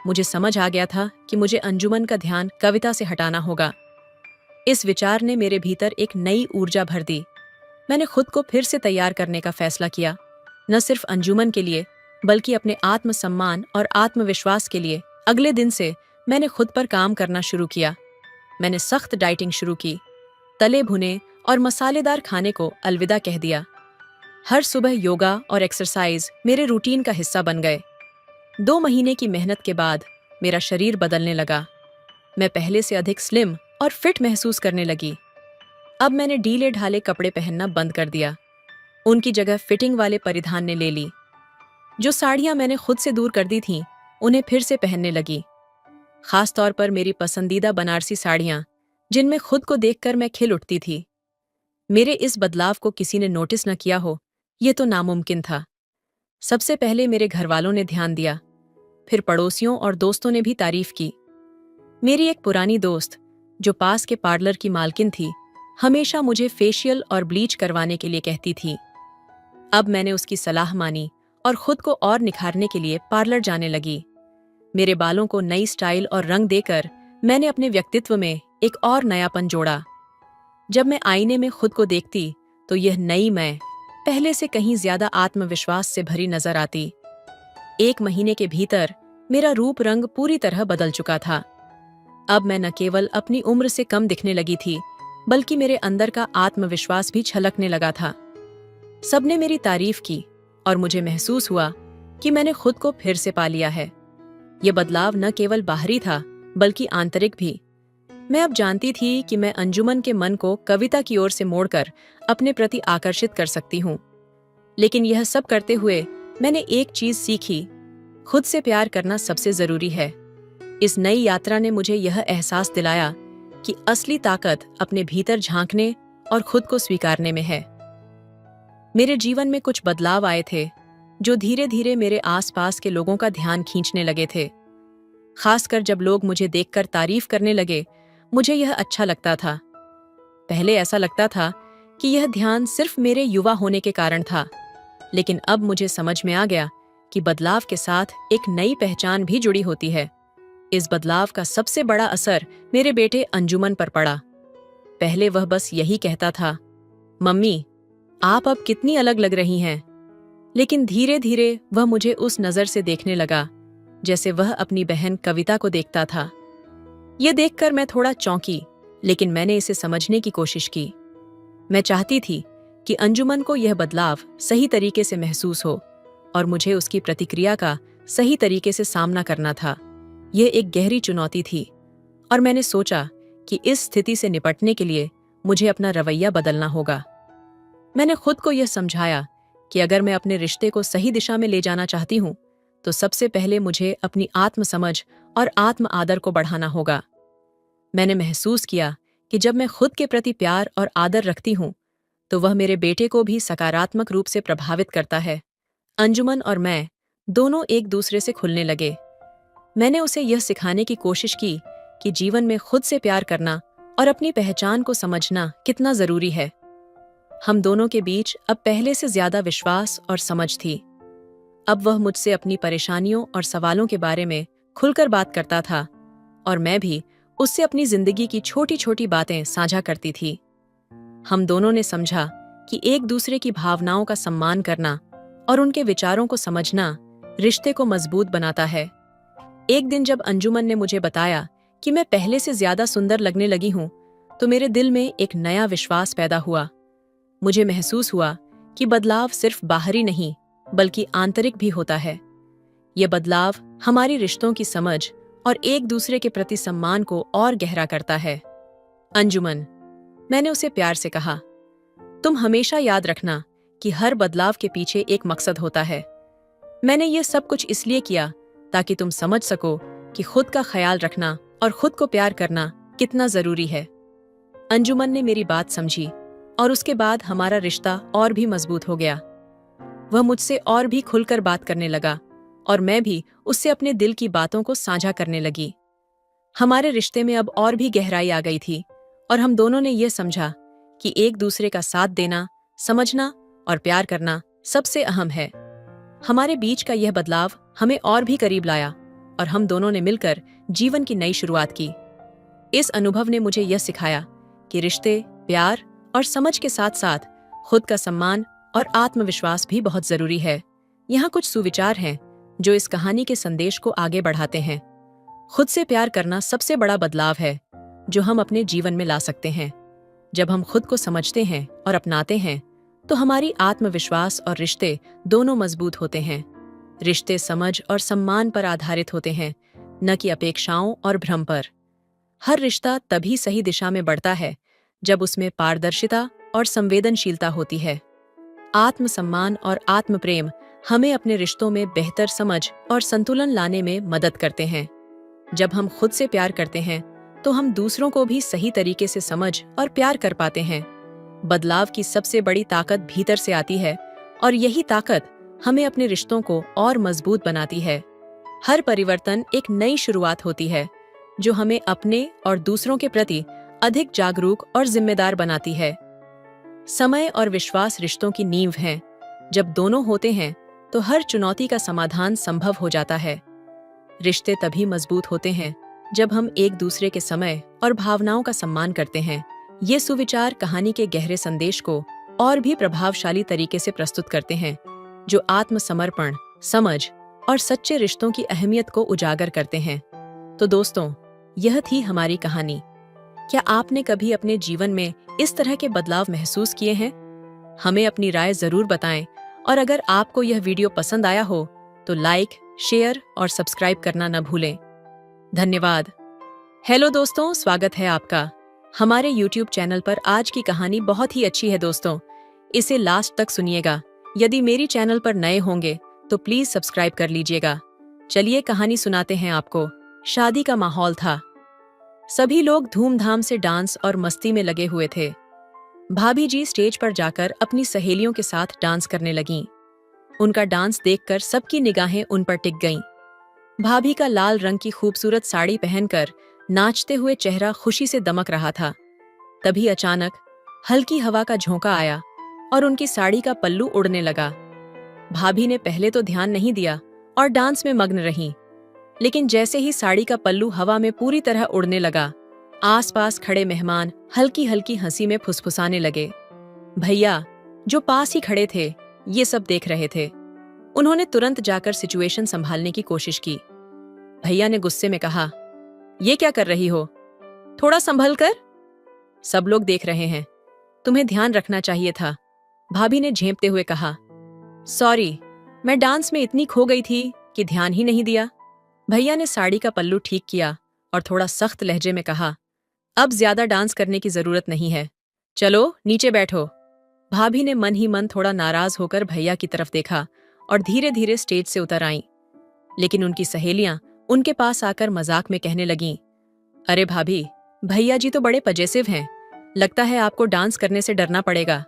मुझे समझ आ गया था कि मुझे अंजुमन का ध्यान कविता से हटाना होगा। इस विचार ने मेरे भीतर एक नई ऊर्जा भर दी। मैंने खुद को फिर से तैयार करने का फैसला किया, न सिर्फ अंजुमन के लिए, बल्कि अपने आत्मसम्मान और आत्मविश्वास के लिए। अगले दिन से मैंने खुद पर काम करना शुरू किया। मैंने सख्त डाइटिंग शुरू की, तले भुने और मसालेदार खाने को अलविदा कह दिया। हर सुबह योगा और एक्सरसाइज मेरे रूटीन का हिस्सा बन गए। 2 महीने की मेहनत के बाद मेरा शरीर बदलने लगा। मैं पहले से अधिक स्लिम और फिट महसूस करने लगी। अब मैंने ढीले ढाले कपड़े पहनना बंद कर दिया। उनकी जगह फिटिंग वाले परिधान ने ले ली। जो साड़ियां मैंने खुद से दूर कर दी थीं, उन्हें फिर से पहनने लगी। खास तौर पर मेरी पसंदीदा बनारसी साड़ियां, जिनमें खुद को देखकर मैं खिल उठती थी। मेरे इस बदलाव को किसी ने नोटिस न किया हो, यह तो नामुमकिन था। सबसे पहले मेरे घरवालों ने ध्यान दिया, फिर पड़ोसियों और दोस्तों ने भी तारीफ की। मेरी एक पुरानी दोस्त, जो पास के पार्लर की मालकिन थी, हमेशा मुझे फेशियल और ब्लीच करवाने के लिए कहती थी। अब मैंने उसकी सलाह मानी और खुद को और निखारने के लिए पार्लर जाने लगी। मेरे बालों को नई स्टाइल और रंग देकर मैंने अपने व्यक्तित्व में एक और नयापन जोड़ा। जब मैं आईने में खुद को देखती तो यह नई मैं पहले से कहीं ज्यादा आत्मविश्वास से भरी नजर आती। 1 महीने के भीतर मेरा रूप रंग पूरी तरह बदल चुका था। अब मैं न केवल अपनी उम्र से कम दिखने लगी थी, बल्कि मेरे अंदर का आत्मविश्वास भी छलकने लगा था। सबने मेरी तारीफ की और मुझे महसूस हुआ कि मैंने खुद को फिर से पा लिया है। यह बदलाव न केवल बाहरी था, बल्कि आंतरिक भी। मैं अब जानती थी कि मैं अंजुमन के मन को कविता की ओर से मोड़कर अपने प्रति आकर्षित कर सकती हूँ। लेकिन यह सब करते हुए मैंने एक चीज सीखी, खुद से प्यार करना सबसे जरूरी है। इस नई यात्रा ने मुझे यह एहसास दिलाया कि असली ताकत अपने भीतर झांकने और खुद को स्वीकारने में है। मेरे जीवन में कुछ बदलाव आए थे, जो धीरे धीरे मेरे आसपास के लोगों का ध्यान खींचने लगे थे। खासकर जब लोग मुझे देखकर तारीफ करने लगे, मुझे यह अच्छा लगता था। पहले ऐसा लगता था कि यह ध्यान सिर्फ मेरे युवा होने के कारण था, लेकिन अब मुझे समझ में आ गया कि बदलाव के साथ एक नई पहचान भी जुड़ी होती है। इस बदलाव का सबसे बड़ा असर मेरे बेटे अंजुमन पर पड़ा। पहले वह बस यही कहता था, मम्मी, आप अब कितनी अलग लग रही हैं। लेकिन धीरे धीरे वह मुझे उस नजर से देखने लगा जैसे वह अपनी बहन कविता को देखता था। यह देखकर मैं थोड़ा चौंकी, लेकिन मैंने इसे समझने की कोशिश की। मैं चाहती थी कि अंजुमन को यह बदलाव सही तरीके से महसूस हो और मुझे उसकी प्रतिक्रिया का सही तरीके से सामना करना था। यह एक गहरी चुनौती थी और मैंने सोचा कि इस स्थिति से निपटने के लिए मुझे अपना रवैया बदलना होगा। मैंने खुद को यह समझाया कि अगर मैं अपने रिश्ते को सही दिशा में ले जाना चाहती हूँ, तो सबसे पहले मुझे अपनी आत्मसमझ और आत्म आदर को बढ़ाना होगा। मैंने महसूस किया कि जब मैं खुद के प्रति प्यार और आदर रखती हूँ, तो वह मेरे बेटे को भी सकारात्मक रूप से प्रभावित करता है। अंजुमन और मैं दोनों एक दूसरे से खुलने लगे। मैंने उसे यह सिखाने की कोशिश की कि जीवन में खुद से प्यार करना और अपनी पहचान को समझना कितना जरूरी है। हम दोनों के बीच अब पहले से ज्यादा विश्वास और समझ थी। अब वह मुझसे अपनी परेशानियों और सवालों के बारे में खुलकर बात करता था और मैं भी उससे अपनी जिंदगी की छोटी छोटी बातें साझा करती थी। हम दोनों ने समझा कि एक दूसरे की भावनाओं का सम्मान करना और उनके विचारों को समझना रिश्ते को मजबूत बनाता है। एक दिन जब अंजुमन ने मुझे बताया कि मैं पहले से ज्यादा सुंदर लगने लगी हूं, तो मेरे दिल में एक नया विश्वास पैदा हुआ। मुझे महसूस हुआ कि बदलाव सिर्फ बाहरी नहीं, बल्कि आंतरिक भी होता है। यह बदलाव हमारी रिश्तों की समझ और एक दूसरे के प्रति सम्मान को और गहरा करता है। अंजुमन, मैंने उसे प्यार से कहा, तुम हमेशा याद रखना कि हर बदलाव के पीछे एक मकसद होता है। मैंने ये सब कुछ इसलिए किया ताकि तुम समझ सको कि खुद का ख्याल रखना और खुद को प्यार करना कितना जरूरी है। अंजुमन ने मेरी बात समझी और उसके बाद हमारा रिश्ता और भी मजबूत हो गया। वह मुझसे और भी खुलकर बात करने लगा और मैं भी उससे अपने दिल की बातों को साझा करने लगी। हमारे रिश्ते में अब और भी गहराई आ गई थी और हम दोनों ने यह समझा कि एक दूसरे का साथ देना, समझना और प्यार करना सबसे अहम है। हमारे बीच का यह बदलाव हमें और भी करीब लाया और हम दोनों ने मिलकर जीवन की नई शुरुआत की। इस अनुभव ने मुझे यह सिखाया कि रिश्ते, प्यार और समझ के साथ साथ खुद का सम्मान और आत्मविश्वास भी बहुत जरूरी है। यहाँ कुछ सुविचार हैं जो इस कहानी के संदेश को आगे बढ़ाते हैं। खुद से प्यार करना सबसे बड़ा बदलाव है। जो हम अपने जीवन में ला सकते हैं। जब हम खुद को समझते हैं और अपनाते हैं तो हमारी आत्मविश्वास और रिश्ते दोनों मजबूत होते हैं। रिश्ते समझ और सम्मान पर आधारित होते हैं, न कि अपेक्षाओं और भ्रम पर। हर रिश्ता तभी सही दिशा में बढ़ता है जब उसमें पारदर्शिता और संवेदनशीलता होती है। आत्मसम्मान और आत्मप्रेम हमें अपने रिश्तों में बेहतर समझ और संतुलन लाने में मदद करते हैं। जब हम खुद से प्यार करते हैं तो हम दूसरों को भी सही तरीके से समझ और प्यार कर पाते हैं। बदलाव की सबसे बड़ी ताकत भीतर से आती है और यही ताकत हमें अपने रिश्तों को और मजबूत बनाती है। हर परिवर्तन एक नई शुरुआत होती है जो हमें अपने और दूसरों के प्रति अधिक जागरूक और जिम्मेदार बनाती है। समय और विश्वास रिश्तों की नींव हैं। जब दोनों होते हैं तो हर चुनौती का समाधान संभव हो जाता है। रिश्ते तभी मजबूत होते हैं जब हम एक दूसरे के समय और भावनाओं का सम्मान करते हैं। ये सुविचार कहानी के गहरे संदेश को और भी प्रभावशाली तरीके से प्रस्तुत करते हैं, जो आत्मसमर्पण, समझ और सच्चे रिश्तों की अहमियत को उजागर करते हैं। तो दोस्तों, यह थी हमारी कहानी। क्या आपने कभी अपने जीवन में इस तरह के बदलाव महसूस किए हैं? हमें अपनी राय जरूर बताएं और अगर आपको यह वीडियो पसंद आया हो तो लाइक, शेयर और सब्सक्राइब करना न भूलें। धन्यवाद। हेलो दोस्तों, स्वागत है आपका हमारे YouTube चैनल पर। आज की कहानी बहुत ही अच्छी है दोस्तों, इसे लास्ट तक सुनिएगा। यदि मेरी चैनल पर नए होंगे तो प्लीज सब्सक्राइब कर लीजिएगा। चलिए कहानी सुनाते हैं आपको। शादी का माहौल था। सभी लोग धूमधाम से डांस और मस्ती में लगे हुए थे। भाभी जी स्टेज पर जाकर अपनी सहेलियों के साथ डांस करने लगीं। उनका डांस देखकर सबकी निगाहें उन पर टिक गईं। भाभी का लाल रंग की खूबसूरत साड़ी पहनकर नाचते हुए चेहरा खुशी से दमक रहा था। तभी अचानक हल्की हवा का झोंका आया और उनकी साड़ी का पल्लू उड़ने लगा। भाभी ने पहले तो ध्यान नहीं दिया और डांस में मग्न रहीं। लेकिन जैसे ही साड़ी का पल्लू हवा में पूरी तरह उड़ने लगा, आसपास खड़े मेहमान हल्की हल्की हंसी में फुसफुसाने लगे। भैया, जो पास ही खड़े थे, ये सब देख रहे थे। उन्होंने तुरंत जाकर सिचुएशन संभालने की कोशिश की। भैया ने गुस्से में कहा, ये क्या कर रही हो? थोड़ा संभल कर। सब लोग देख रहे हैं, तुम्हें ध्यान रखना चाहिए था। भाभी ने झेंपते हुए कहा, सॉरी, मैं डांस में इतनी खो गई थी कि ध्यान ही नहीं दिया। भैया ने साड़ी का पल्लू ठीक किया और थोड़ा सख्त लहजे में कहा, अब ज्यादा डांस करने की जरूरत नहीं है, चलो नीचे बैठो। भाभी ने मन ही मन थोड़ा नाराज होकर भैया की तरफ देखा और धीरे धीरे स्टेज से उतर आईं। लेकिन उनकी सहेलियां उनके पास आकर मजाक में कहने लगीं, अरे भाभी, भैया जी तो बड़े पजेसिव हैं, लगता है आपको डांस करने से डरना पड़ेगा।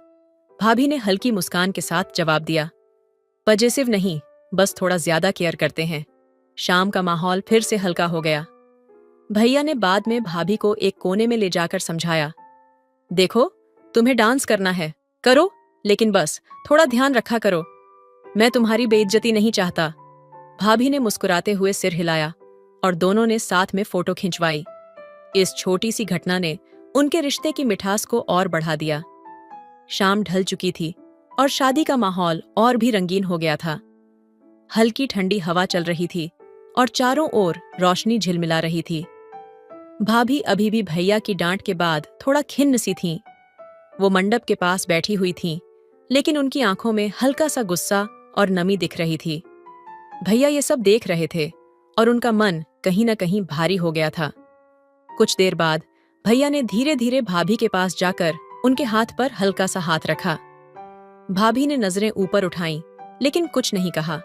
भाभी ने हल्की मुस्कान के साथ जवाब दिया, पजेसिव नहीं, बस थोड़ा ज्यादा केयर करते हैं। शाम का माहौल फिर से हल्का हो गया। भैया ने बाद में भाभी को एक कोने में ले जाकर समझाया, देखो, तुम्हें डांस करना है, करो, लेकिन बस थोड़ा ध्यान रखा करो। मैं तुम्हारी बेइज्जती नहीं चाहता। भाभी ने मुस्कुराते हुए सिर हिलाया और दोनों ने साथ में फोटो खिंचवाई। इस छोटी सी घटना ने उनके रिश्ते की मिठास को और बढ़ा दिया। शाम ढल चुकी थी और शादी का माहौल और भी रंगीन हो गया था। हल्की ठंडी हवा चल रही थी और चारों ओर रोशनी झिलमिला रही थी। भाभी अभी भी भैया की डांट के बाद थोड़ा खिन्न सी थीं। वो मंडप के पास बैठी हुई थीं, लेकिन उनकी आंखों में हल्का सा गुस्सा और नमी दिख रही थी। भैया ये सब देख रहे थे और उनका मन कहीं न कहीं भारी हो गया था। कुछ देर बाद भैया ने धीरे धीरे भाभी के पास जाकर उनके हाथ पर हल्का सा हाथ रखा। भाभी ने नजरें ऊपर उठाईं, लेकिन कुछ नहीं कहा।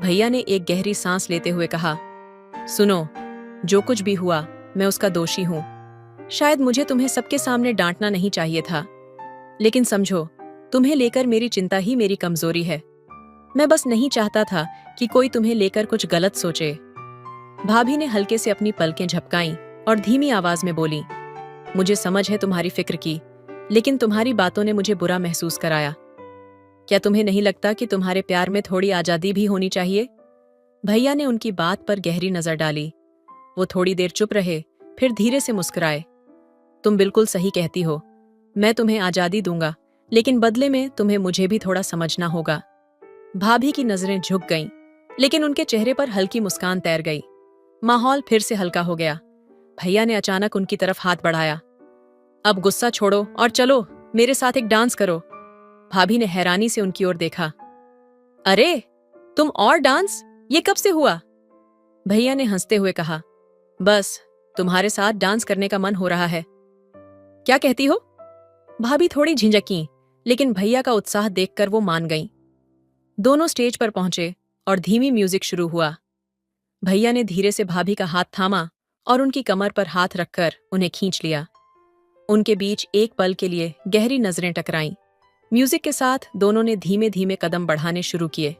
भैया ने एक गहरी सांस लेते हुए कहा, सुनो, जो कुछ भी हुआ मैं उसका दोषी हूं। शायद मुझे तुम्हें सबके सामने डांटना नहीं चाहिए था, लेकिन समझो, तुम्हें लेकर मेरी चिंता ही मेरी कमजोरी है। मैं बस नहीं चाहता था कि कोई तुम्हें लेकर कुछ गलत सोचे। भाभी ने हल्के से अपनी पलकें झपकाईं और धीमी आवाज में बोली, मुझे समझ है तुम्हारी फिक्र की, लेकिन तुम्हारी बातों ने मुझे बुरा महसूस कराया। क्या तुम्हें नहीं लगता कि तुम्हारे प्यार में थोड़ी आजादी भी होनी चाहिए? भैया ने उनकी बात पर गहरी नजर डाली। वो थोड़ी देर चुप रहे, फिर धीरे से मुस्कुराए। तुम बिल्कुल सही कहती हो, मैं तुम्हें आजादी दूंगा, लेकिन बदले में तुम्हें मुझे भी थोड़ा समझना होगा। भाभी की नजरें झुक गईं, लेकिन उनके चेहरे पर हल्की मुस्कान तैर गई। माहौल फिर से हल्का हो गया। भैया ने अचानक उनकी तरफ हाथ बढ़ाया। अब गुस्सा छोड़ो और चलो मेरे साथ एक डांस करो। भाभी ने हैरानी से उनकी ओर देखा। अरे तुम और डांस, ये कब से हुआ? भैया ने हंसते हुए कहा, बस तुम्हारे साथ डांस करने का मन हो रहा है। क्या कहती हो? भाभी थोड़ी झिझकी, लेकिन भैया का उत्साह देखकर वो मान गईं। दोनों स्टेज पर पहुंचे और धीमी म्यूजिक शुरू हुआ। भैया ने धीरे से भाभी का हाथ थामा और उनकी कमर पर हाथ रखकर उन्हें खींच लिया। उनके बीच एक पल के लिए गहरी नजरें टकराईं। म्यूजिक के साथ दोनों ने धीमे धीमे कदम बढ़ाने शुरू किए।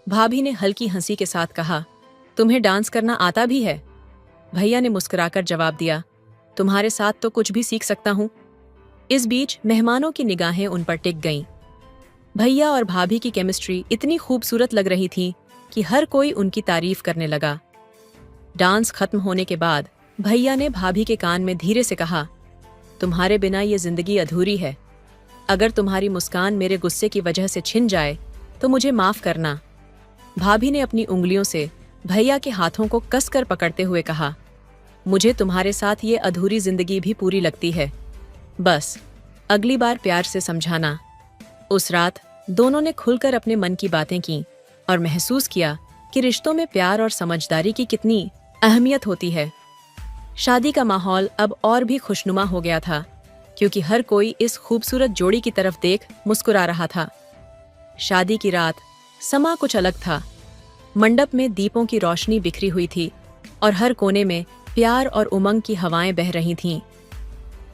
भाभी ने हल्की हंसी के साथ कहा, तुम्हें डांस करना आता भी है? भैया ने मुस्कुराकर जवाब दिया, तुम्हारे साथ तो कुछ भी सीख सकता हूं। इस बीच मेहमानों की निगाहें उन पर टिक गईं। भैया और भाभी की केमिस्ट्री इतनी खूबसूरत लग रही थी कि हर कोई उनकी तारीफ करने लगा। डांस खत्म होने के बाद भैया ने भाभी के कान में धीरे से कहा, तुम्हारे बिना ये जिंदगी अधूरी है। अगर तुम्हारी मुस्कान मेरे गुस्से की वजह से छिन जाए तो मुझे माफ करना। भाभी ने अपनी उंगलियों से भैया के हाथों को कसकर पकड़ते हुए कहा, मुझे तुम्हारे साथ ये अधूरी जिंदगी भी पूरी लगती है। बस अगली बार प्यार से समझाना। उस रात दोनों ने खुलकर अपने मन की बातें की और महसूस किया कि रिश्तों में प्यार और समझदारी की कितनी अहमियत होती है। शादी का माहौल अब और भी खुशनुमा हो गया था, क्योंकि हर कोई इस खूबसूरत जोड़ी की तरफ देख मुस्कुरा रहा था। शादी की रात समा कुछ अलग था। मंडप में दीपों की रोशनी बिखरी हुई थी और हर कोने में प्यार और उमंग की हवाएं बह रही थीं।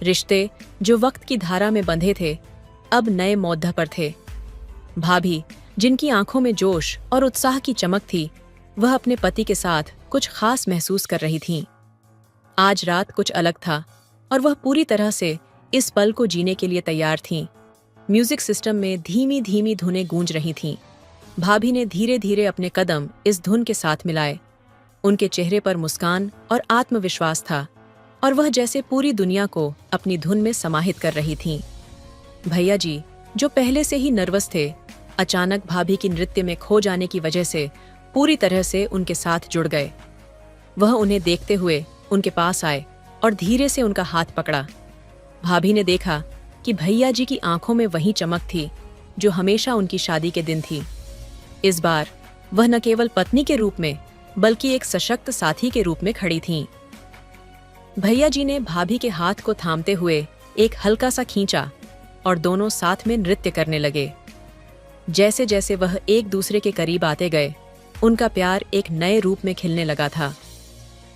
रिश्ते जो वक्त की धारा में बंधे थे, अब नए मोद्दा पर थे। भाभी, जिनकी आंखों में जोश और उत्साह की चमक थी, वह अपने पति के साथ कुछ खास महसूस कर रही थीं। आज रात कुछ अलग था और वह पूरी तरह से इस पल को जीने के लिए तैयार थीं। म्यूजिक सिस्टम में धीमी धीमी धुनें गूंज रही थीं। भाभी ने धीरे धीरे अपने कदम इस धुन के साथ मिलाए। उनके चेहरे पर मुस्कान और आत्मविश्वास था और वह जैसे पूरी दुनिया को अपनी धुन में समाहित कर रही थीं। भैया जी, जो पहले से ही नर्वस थे, अचानक भाभी की नृत्य में खो जाने की वजह से पूरी तरह से उनके साथ जुड़ गए। वह उन्हें देखते हुए उनके पास आए और धीरे से उनका हाथ पकड़ा। भाभी ने देखा कि भैया जी की आंखों में वही चमक थी जो हमेशा उनकी शादी के दिन थी। इस बार वह न केवल पत्नी के रूप में बल्कि एक सशक्त साथी के रूप में खड़ी थीं। भैया जी ने भाभी के हाथ को थामते हुए एक हल्का सा खींचा और दोनों साथ में नृत्य करने लगे। जैसे जैसे वह एक दूसरे के करीब आते गए, उनका प्यार एक नए रूप में खिलने लगा था।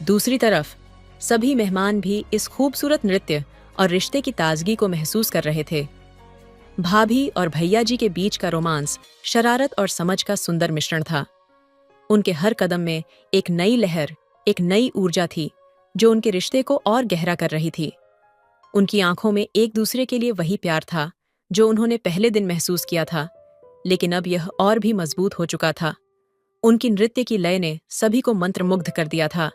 दूसरी तरफ सभी मेहमान भी इस खूबसूरत नृत्य और रिश्ते की ताजगी को महसूस कर रहे थे। भाभी और भैया जी के बीच का रोमांस शरारत और समझ का सुंदर मिश्रण था। उनके हर कदम में एक नई लहर, एक नई ऊर्जा थी जो उनके रिश्ते को और गहरा कर रही थी। उनकी आंखों में एक दूसरे के लिए वही प्यार था जो उन्होंने पहले दिन महसूस किया था, लेकिन अब यह और भी मजबूत हो चुका था। उनकी नृत्य की लय ने सभी को मंत्रमुग्ध कर दिया था।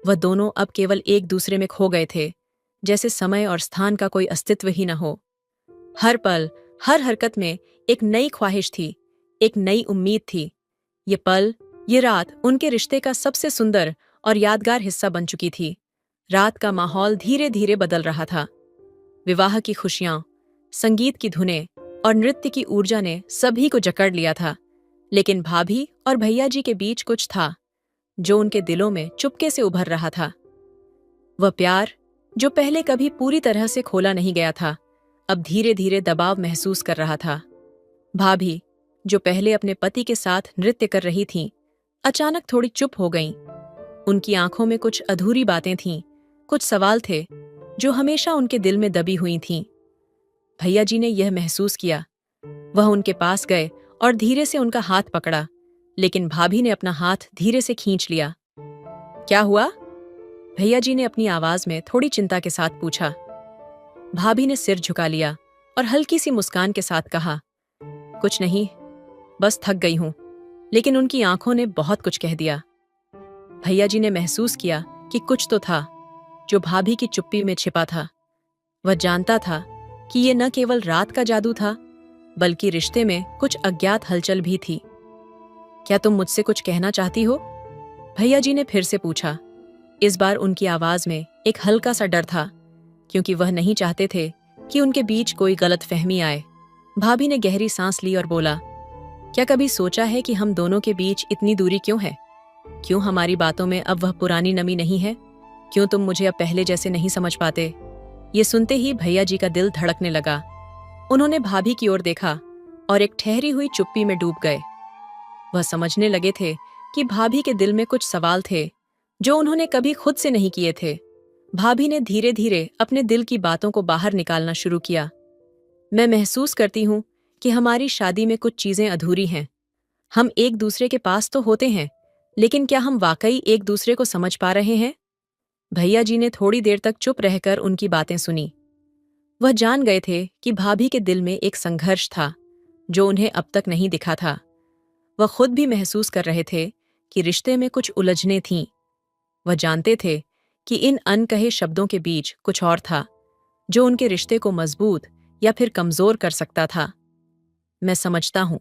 वह दोनों अब केवल एक दूसरे में खो गए थे, जैसे समय और स्थान का कोई अस्तित्व ही न हो। हर पल, हर हरकत में एक नई ख्वाहिश थी, एक नई उम्मीद थी। ये पल, ये रात उनके रिश्ते का सबसे सुंदर और यादगार हिस्सा बन चुकी थी। रात का माहौल धीरे धीरे बदल रहा था। विवाह की खुशियां, संगीत की धुनें और नृत्य की ऊर्जा ने सभी को जकड़ लिया था, लेकिन भाभी और भैया जी के बीच कुछ था जो उनके दिलों में चुपके से उभर रहा था। वह प्यार जो पहले कभी पूरी तरह से खोला नहीं गया था, अब धीरे धीरे दबाव महसूस कर रहा था। भाभी, जो पहले अपने पति के साथ नृत्य कर रही थीं, अचानक थोड़ी चुप हो गईं। उनकी आंखों में कुछ अधूरी बातें थीं, कुछ सवाल थे जो हमेशा उनके दिल में दबी हुई थीं। भैया जी ने यह महसूस किया। वह उनके पास गए और धीरे से उनका हाथ पकड़ा, लेकिन भाभी ने अपना हाथ धीरे से खींच लिया। क्या हुआ? भैया जी ने अपनी आवाज में थोड़ी चिंता के साथ पूछा। भाभी ने सिर झुका लिया और हल्की सी मुस्कान के साथ कहा, कुछ नहीं, बस थक गई हूं। लेकिन उनकी आंखों ने बहुत कुछ कह दिया। भैया जी ने महसूस किया कि कुछ तो था जो भाभी की चुप्पी में छिपा था। वह जानता था कि ये न केवल रात का जादू था, बल्कि रिश्ते में कुछ अज्ञात हलचल भी थी। क्या तुम मुझसे कुछ कहना चाहती हो? भैया जी ने फिर से पूछा। इस बार उनकी आवाज में एक हल्का सा डर था, क्योंकि वह नहीं चाहते थे कि उनके बीच कोई गलतफहमी आए। भाभी ने गहरी सांस ली और बोला, क्या कभी सोचा है कि हम दोनों के बीच इतनी दूरी क्यों है? क्यों हमारी बातों में अब वह पुरानी नमी नहीं है? क्यों तुम मुझे अब पहले जैसे नहीं समझ पाते? ये सुनते ही भैया जी का दिल धड़कने लगा। उन्होंने भाभी की ओर देखा और एक ठहरी हुई चुप्पी में डूब गए। वह समझने लगे थे कि भाभी के दिल में कुछ सवाल थे जो उन्होंने कभी खुद से नहीं किए थे। भाभी ने धीरे धीरे अपने दिल की बातों को बाहर निकालना शुरू किया। मैं महसूस करती हूँ कि हमारी शादी में कुछ चीजें अधूरी हैं। हम एक दूसरे के पास तो होते हैं, लेकिन क्या हम वाकई एक दूसरे को समझ पा रहे हैं? भैया जी ने थोड़ी देर तक चुप रहकर उनकी बातें सुनी। वह जान गए थे कि भाभी के दिल में एक संघर्ष था जो उन्हें अब तक नहीं दिखा था। वह खुद भी महसूस कर रहे थे कि रिश्ते में कुछ उलझनें थीं। वह जानते थे कि इन अनकहे शब्दों के बीच कुछ और था जो उनके रिश्ते को मजबूत या फिर कमजोर कर सकता था। मैं समझता हूं,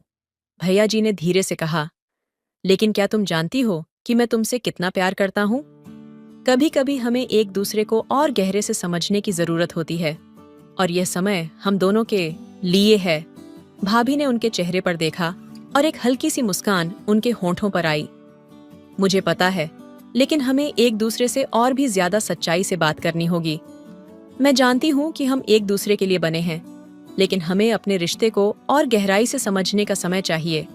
भैया जी ने धीरे से कहा, लेकिन क्या तुम जानती हो कि मैं तुमसे कितना प्यार करता हूं? कभी कभी हमें एक दूसरे को और गहरे से समझने की जरूरत होती है, और यह समय हम दोनों के लिए है। भाभी ने उनके चेहरे पर देखा और एक हल्की सी मुस्कान उनके होंठों पर आई। मुझे पता है, लेकिन हमें एक दूसरे से और भी ज्यादा सच्चाई से बात करनी होगी। मैं जानती हूँ कि हम एक दूसरे के लिए बने हैं, लेकिन हमें अपने रिश्ते को और गहराई से समझने का समय चाहिए।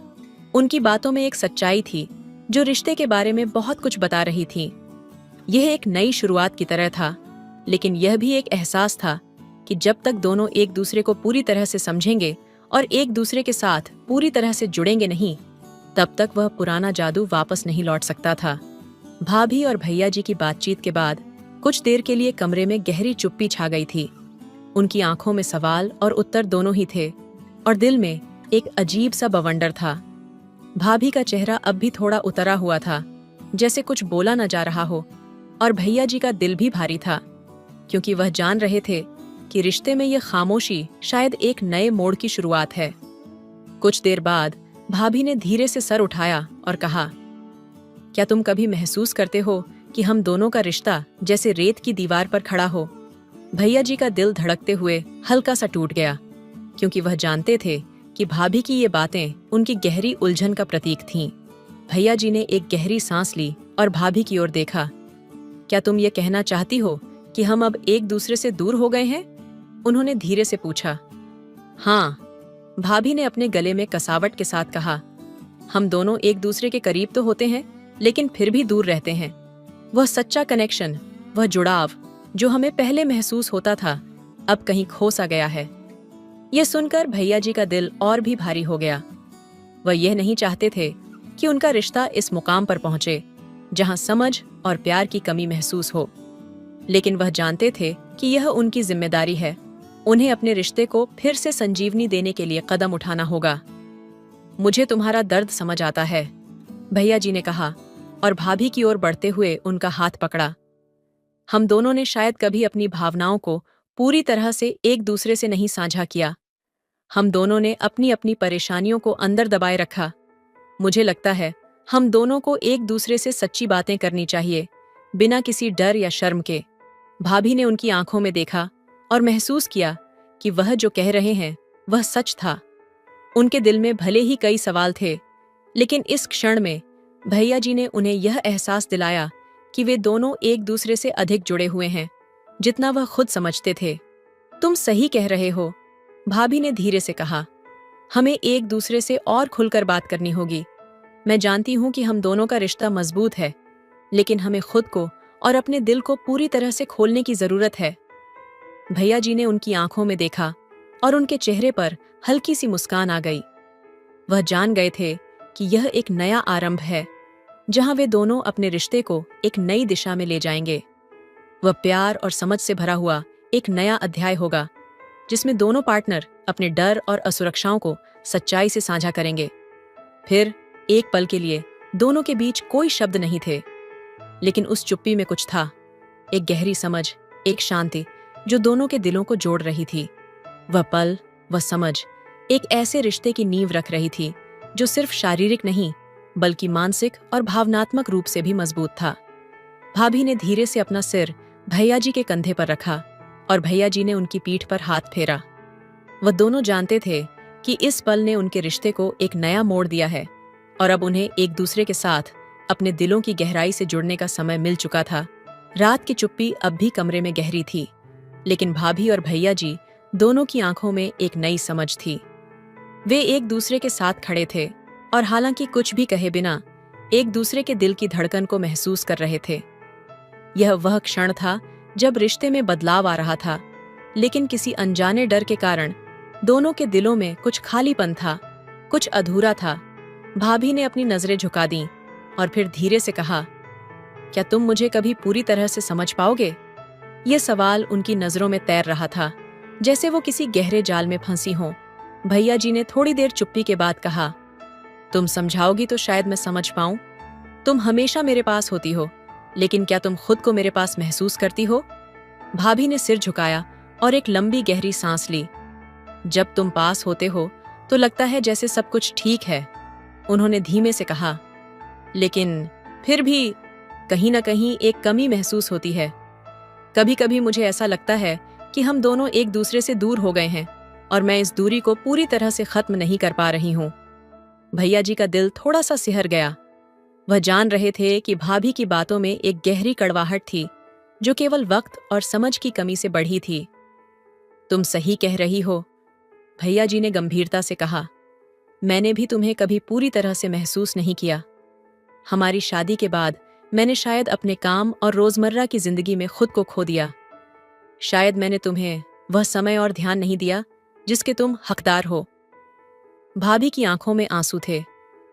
उनकी बातों में एक सच्चाई थी जो रिश्ते के बारे में बहुत कुछ बता रही थी। यह एक नई शुरुआत की तरह था, लेकिन यह भी एक एहसास था कि जब तक दोनों एक दूसरे को पूरी तरह से समझेंगे और एक दूसरे के साथ पूरी तरह से जुड़ेंगे नहीं, तब तक वह पुराना जादू वापस नहीं लौट सकता था। भाभी और भैया जी की बातचीत के बाद कुछ देर के लिए कमरे में गहरी चुप्पी छा गई थी। उनकी आंखों में सवाल और उत्तर दोनों ही थे, और दिल में एक अजीब सा बवंडर था। भाभी का चेहरा अब भी थोड़ा उतरा हुआ था, जैसे कुछ बोला न जा रहा हो, और भैया जी का दिल भी भारी था, क्योंकि वह जान रहे थे कि रिश्ते में यह खामोशी शायद एक नए मोड़ की शुरुआत है। कुछ देर बाद भाभी ने धीरे से सर उठाया और कहा, क्या तुम कभी महसूस करते हो कि हम दोनों का रिश्ता जैसे रेत की दीवार पर खड़ा हो? भैया जी का दिल धड़कते हुए हल्का सा टूट गया, क्योंकि वह जानते थे कि भाभी की ये बातें उनकी गहरी उलझन का प्रतीक थीं। भैया जी ने एक गहरी सांस ली और भाभी की ओर देखा। क्या तुम ये कहना चाहती हो कि हम अब एक दूसरे से दूर हो गए हैं? उन्होंने धीरे से पूछा। हाँ, भाभी ने अपने गले में कसावट के साथ कहा। हम दोनों एक दूसरे के करीब तो होते हैं, लेकिन फिर भी दूर रहते हैं। वह सच्चा कनेक्शन, वह जुड़ाव जो हमें पहले महसूस होता था, अब कहीं खो सा गया है। यह सुनकर भैया जी का दिल और भी भारी हो गया। वह यह नहीं चाहते थे कि उनका रिश्ता इस मुकाम पर पहुंचे जहां समझ और प्यार की कमी महसूस हो, लेकिन वह जानते थे कि यह उनकी जिम्मेदारी है। उन्हें अपने रिश्ते को फिर से संजीवनी देने के लिए कदम उठाना होगा। मुझे तुम्हारा दर्द समझ आता है, भैया जी ने कहा, और भाभी की ओर बढ़ते हुए उनका हाथ पकड़ा। हम दोनों ने शायद कभी अपनी भावनाओं को पूरी तरह से एक दूसरे से नहीं साझा किया। हम दोनों ने अपनी अपनी परेशानियों को अंदर दबाए रखा। मुझे लगता है हम दोनों को एक दूसरे से सच्ची बातें करनी चाहिए, बिना किसी डर या शर्म के। भाभी ने उनकी आंखों में देखा और महसूस किया कि वह जो कह रहे हैं वह सच था। उनके दिल में भले ही कई सवाल थे, लेकिन इस क्षण में भैया जी ने उन्हें यह एहसास दिलाया कि वे दोनों एक दूसरे से अधिक जुड़े हुए हैं जितना वह खुद समझते थे। तुम सही कह रहे हो, भाभी ने धीरे से कहा। हमें एक दूसरे से और खुलकर बात करनी होगी। मैं जानती हूं कि हम दोनों का रिश्ता मजबूत है, लेकिन हमें खुद को और अपने दिल को पूरी तरह से खोलने की जरूरत है। भैया जी ने उनकी आंखों में देखा और उनके चेहरे पर हल्की सी मुस्कान आ गई। वह जान गए थे कि यह एक नया आरंभ है, जहां वे दोनों अपने रिश्ते को एक नई दिशा में ले जाएंगे। वह प्यार और समझ से भरा हुआ एक नया अध्याय होगा, जिसमें दोनों पार्टनर अपने डर और असुरक्षाओं को सच्चाई से साझा करेंगे। फिर एक पल के लिए दोनों के बीच कोई शब्द नहीं थे, लेकिन उस चुप्पी में कुछ था, एक गहरी समझ, एक शांति जो दोनों के दिलों को जोड़ रही थी। वह पल, वह समझ एक ऐसे रिश्ते की नींव रख रही थी जो सिर्फ शारीरिक नहीं, बल्कि मानसिक और भावनात्मक रूप से भी मजबूत था। भाभी ने धीरे से अपना सिर भैया जी के कंधे पर रखा और भैया जी ने उनकी पीठ पर हाथ फेरा। वह दोनों जानते थे कि इस पल ने उनके रिश्ते को एक नया मोड़ दिया है और अब उन्हें एक दूसरे के साथ अपने दिलों की गहराई से जुड़ने का समय मिल चुका था। रात की चुप्पी अब भी कमरे में गहरी थी, लेकिन भाभी और भैया जी दोनों की आंखों में एक नई समझ थी। वे एक दूसरे के साथ खड़े थे और हालांकि कुछ भी कहे बिना एक दूसरे के दिल की धड़कन को महसूस कर रहे थे। यह वह क्षण था जब रिश्ते में बदलाव आ रहा था, लेकिन किसी अनजाने डर के कारण दोनों के दिलों में कुछ खालीपन था, कुछ अधूरा था। भाभी ने अपनी नजरें झुका दी और फिर धीरे से कहा, क्या तुम मुझे कभी पूरी तरह से समझ पाओगे? यह सवाल उनकी नजरों में तैर रहा था, जैसे वो किसी गहरे जाल में फंसी हों। भैया जी ने थोड़ी देर चुप्पी के बाद कहा, तुम समझाओगी तो शायद मैं समझ पाऊं। तुम हमेशा मेरे पास होती हो, लेकिन क्या तुम खुद को मेरे पास महसूस करती हो? भाभी ने सिर झुकाया और एक लंबी गहरी सांस ली। जब तुम पास होते हो तो लगता है जैसे सब कुछ ठीक है, उन्होंने धीमे से कहा, लेकिन फिर भी कहीं ना कहीं एक कमी महसूस होती है। कभी कभी मुझे ऐसा लगता है कि हम दोनों एक दूसरे से दूर हो गए हैं और मैं इस दूरी को पूरी तरह से खत्म नहीं कर पा रही हूं। भैया जी का दिल थोड़ा सा सिहर गया। वह जान रहे थे कि भाभी की बातों में एक गहरी कड़वाहट थी जो केवल वक्त और समझ की कमी से बढ़ी थी। तुम सही कह रही हो, भैया जी ने गंभीरता से कहा, मैंने भी तुम्हें कभी पूरी तरह से महसूस नहीं किया। हमारी शादी के बाद मैंने शायद अपने काम और रोजमर्रा की जिंदगी में खुद को खो दिया। शायद मैंने तुम्हें वह समय और ध्यान नहीं दिया जिसके तुम हकदार हो। भाभी की आंखों में आंसू थे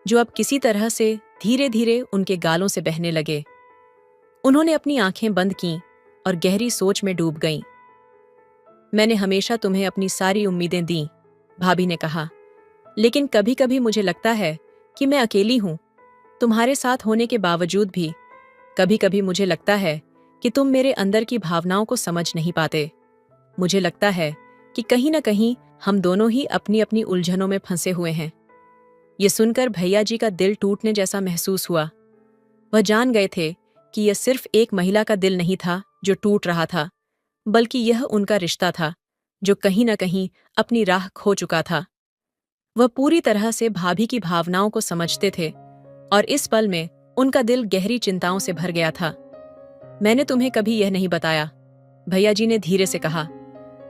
जो अब किसी तरह से धीरे धीरे उनके गालों से बहने लगे। उन्होंने अपनी आंखें बंद कीं और गहरी सोच में डूब गईं। मैंने हमेशा तुम्हें अपनी सारी उम्मीदें दी, भाभी ने कहा, लेकिन कभी कभी मुझे लगता है कि मैं अकेली हूं। तुम्हारे साथ होने के बावजूद भी कभी कभी मुझे लगता है कि तुम मेरे अंदर की भावनाओं को समझ नहीं पाते। मुझे लगता है कि कहीं ना कहीं हम दोनों ही अपनी अपनी उलझनों में फंसे हुए हैं। ये सुनकर भैया जी का दिल टूटने जैसा महसूस हुआ। वह जान गए थे कि यह सिर्फ एक महिला का दिल नहीं था जो टूट रहा था, बल्कि यह उनका रिश्ता था जो कहीं ना कहीं अपनी राह खो चुका था। वह पूरी तरह से भाभी की भावनाओं को समझते थे और इस पल में उनका दिल गहरी चिंताओं से भर गया था। मैंने तुम्हें कभी यह नहीं बताया, भैया जी ने धीरे से कहा,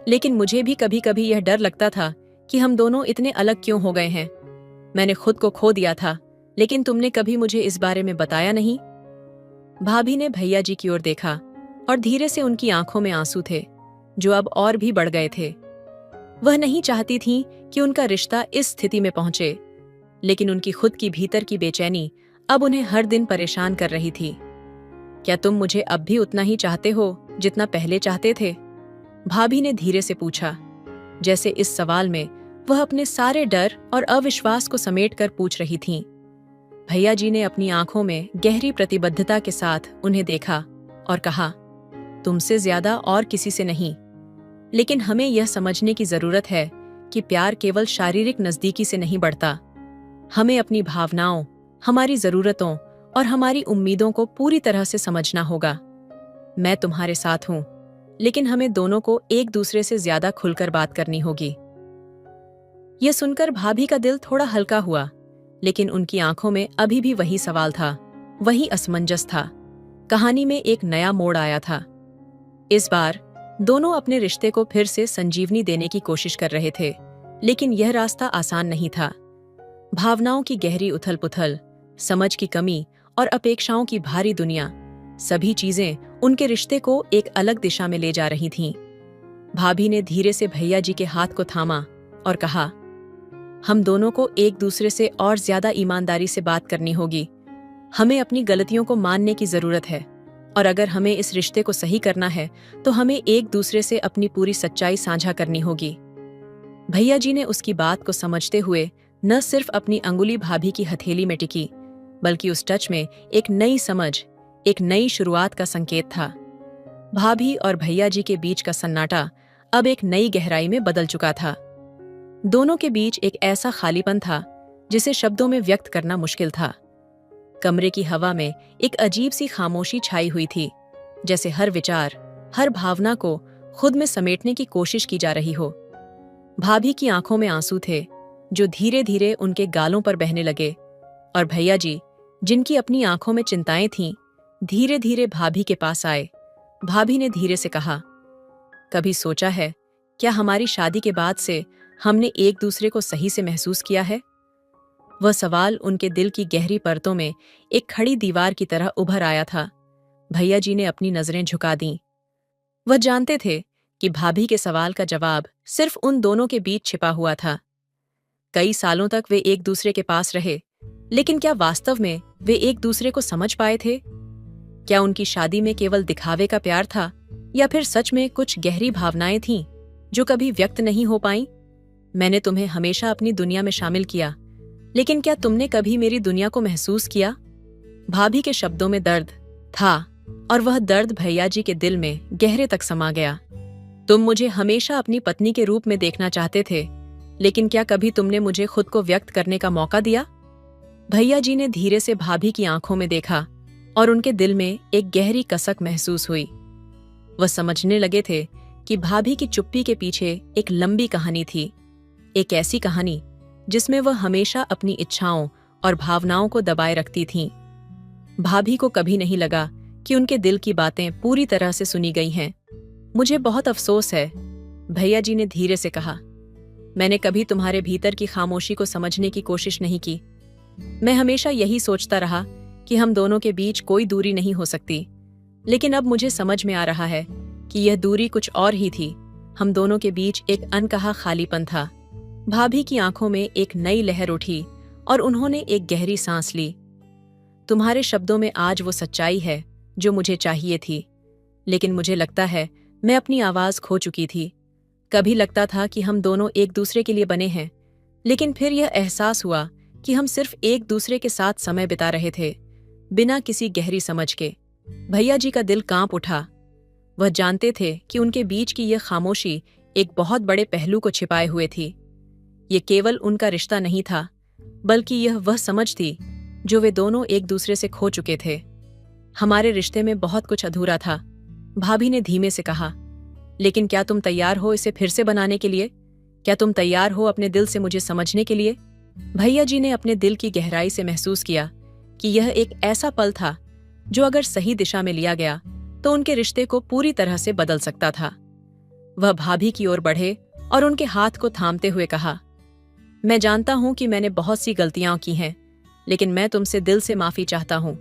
लेकिन मुझे भी कभी कभी यह डर लगता था कि हम दोनों इतने अलग क्यों हो गए हैं। मैंने खुद को खो दिया था, लेकिन तुमने कभी मुझे इस बारे में बताया नहीं। भाभी ने भैया जी की ओर देखा और धीरे से उनकी आंखों में आंसू थे जो अब और भी बढ़ गए थे। वह नहीं चाहती थीं कि उनका रिश्ता इस स्थिति में पहुंचे, लेकिन उनकी खुद की भीतर की बेचैनी अब उन्हें हर दिन परेशान कर रही थी। क्या तुम मुझे अब भी उतना ही चाहते हो जितना पहले चाहते थे? भाभी ने धीरे से पूछा, जैसे इस सवाल में वह अपने सारे डर और अविश्वास को समेटकर पूछ रही थीं। भैया जी ने अपनी आंखों में गहरी प्रतिबद्धता के साथ उन्हें देखा और कहा, तुमसे ज्यादा और किसी से नहीं, लेकिन हमें यह समझने की जरूरत है कि प्यार केवल शारीरिक नजदीकी से नहीं बढ़ता। हमें अपनी भावनाओं, हमारी जरूरतों और हमारी उम्मीदों को पूरी तरह से समझना होगा। मैं तुम्हारे साथ हूं, लेकिन हमें दोनों को एक दूसरे से ज्यादा खुलकर बात करनी होगी। यह सुनकर भाभी का दिल थोड़ा हल्का हुआ, लेकिन उनकी आंखों में अभी भी वही सवाल था, वही असमंजस था। कहानी में एक नया मोड़ आया था। इस बार दोनों अपने रिश्ते को फिर से संजीवनी देने की कोशिश कर रहे थे, लेकिन यह रास्ता आसान नहीं था। भावनाओं की गहरी उथल पुथल, समझ की कमी और अपेक्षाओं की भारी दुनिया, सभी चीजें उनके रिश्ते को एक अलग दिशा में ले जा रही थीं। भाभी ने धीरे से भैया जी के हाथ को थामा और कहा, हम दोनों को एक दूसरे से और ज्यादा ईमानदारी से बात करनी होगी। हमें अपनी गलतियों को मानने की जरूरत है, और अगर हमें इस रिश्ते को सही करना है तो हमें एक दूसरे से अपनी पूरी सच्चाई साझा करनी होगी। भैया जी ने उसकी बात को समझते हुए न सिर्फ अपनी अंगुली भाभी की हथेली में टिकी, बल्कि उस टच में एक नई समझ, एक नई शुरुआत का संकेत था। भाभी और भैया जी के बीच का सन्नाटा अब एक नई गहराई में बदल चुका था। दोनों के बीच एक ऐसा खालीपन था जिसे शब्दों में व्यक्त करना मुश्किल था। कमरे की हवा में एक अजीब सी खामोशी छाई हुई थी, जैसे हर विचार, हर भावना को खुद में समेटने की कोशिश की जा रही हो। भाभी की आंखों में आंसू थे, जो धीरे धीरे उनके गालों पर बहने लगे, और भैया जी, जिनकी अपनी आंखों में चिंताएं थीं, धीरे धीरे भाभी के पास आए। भाभी ने धीरे से कहा, कभी सोचा है क्या हमारी शादी के बाद से हमने एक दूसरे को सही से महसूस किया है? वह सवाल उनके दिल की गहरी परतों में एक खड़ी दीवार की तरह उभर आया था। भैया जी ने अपनी नजरें झुका दीं। वह जानते थे कि भाभी के सवाल का जवाब सिर्फ उन दोनों के बीच छिपा हुआ था। कई सालों तक वे एक दूसरे के पास रहे, लेकिन क्या वास्तव में वे एक दूसरे को समझ पाए थे? क्या उनकी शादी में केवल दिखावे का प्यार था, या फिर सच में कुछ गहरी भावनाएं थीं जो कभी व्यक्त नहीं हो पाईं? मैंने तुम्हें हमेशा अपनी दुनिया में शामिल किया, लेकिन क्या तुमने कभी मेरी दुनिया को महसूस किया? भाभी के शब्दों में दर्द था, और वह दर्द भैया जी के दिल में गहरे तक समा गया। तुम मुझे हमेशा अपनी पत्नी के रूप में देखना चाहते थे, लेकिन क्या कभी तुमने मुझे खुद को व्यक्त करने का मौका दिया? भैया जी ने धीरे से भाभी की आंखों में देखा, और उनके दिल में एक गहरी कसक महसूस हुई। वह समझने लगे थे कि भाभी की चुप्पी के पीछे एक लंबी कहानी थी, एक ऐसी कहानी जिसमें वह हमेशा अपनी इच्छाओं और भावनाओं को दबाए रखती थीं। भाभी को कभी नहीं लगा कि उनके दिल की बातें पूरी तरह से सुनी गई हैं। मुझे बहुत अफसोस है, भैया जी ने धीरे से कहा। मैंने कभी तुम्हारे भीतर की खामोशी को समझने की कोशिश नहीं की। मैं हमेशा यही सोचता रहा कि हम दोनों के बीच कोई दूरी नहीं हो सकती, लेकिन अब मुझे समझ में आ रहा है कि यह दूरी कुछ और ही थी। हम दोनों के बीच एक अनकहा खालीपन था। भाभी की आंखों में एक नई लहर उठी, और उन्होंने एक गहरी सांस ली। तुम्हारे शब्दों में आज वो सच्चाई है जो मुझे चाहिए थी, लेकिन मुझे लगता है मैं अपनी आवाज खो चुकी थी। कभी लगता था कि हम दोनों एक दूसरे के लिए बने हैं, लेकिन फिर यह एहसास हुआ कि हम सिर्फ एक दूसरे के साथ समय बिता रहे थे, बिना किसी गहरी समझ के। भैया जी का दिल कांप उठा। वह जानते थे कि उनके बीच की यह खामोशी एक बहुत बड़े पहलू को छिपाए हुए थी। ये केवल उनका रिश्ता नहीं था, बल्कि यह वह समझ थी जो वे दोनों एक दूसरे से खो चुके थे। हमारे रिश्ते में बहुत कुछ अधूरा था, भाभी ने धीमे से कहा, लेकिन क्या तुम तैयार हो इसे फिर से बनाने के लिए? क्या तुम तैयार हो अपने दिल से मुझे समझने के लिए? भैया जी ने अपने दिल की गहराई से महसूस किया कि यह एक ऐसा पल था जो अगर सही दिशा में लिया गया तो उनके रिश्ते को पूरी तरह से बदल सकता था। वह भाभी की ओर बढ़े और उनके हाथ को थामते हुए कहा, मैं जानता हूं कि मैंने बहुत सी गलतियां की हैं, लेकिन मैं तुमसे दिल से माफी चाहता हूं।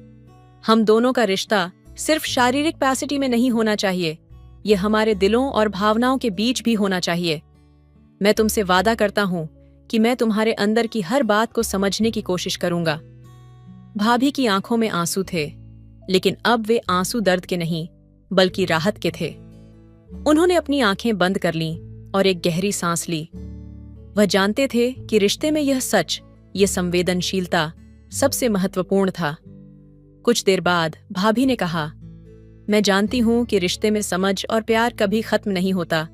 हम दोनों का रिश्ता सिर्फ शारीरिक कैपेसिटी में नहीं होना चाहिए, यह हमारे दिलों और भावनाओं के बीच भी होना चाहिए। मैं तुमसे वादा करता हूं कि मैं तुम्हारे अंदर की हर बात को समझने की कोशिश करूंगा। भाभी की आंखों में आंसू थे, लेकिन अब वे आंसू दर्द के नहीं, बल्कि राहत के थे। उन्होंने अपनी आंखें बंद कर लीं और एक गहरी सांस ली। वह जानते थे कि रिश्ते में यह सच, यह संवेदनशीलता सबसे महत्वपूर्ण था। कुछ देर बाद भाभी ने कहा, मैं जानती हूं कि रिश्ते में समझ और प्यार कभी खत्म नहीं होता,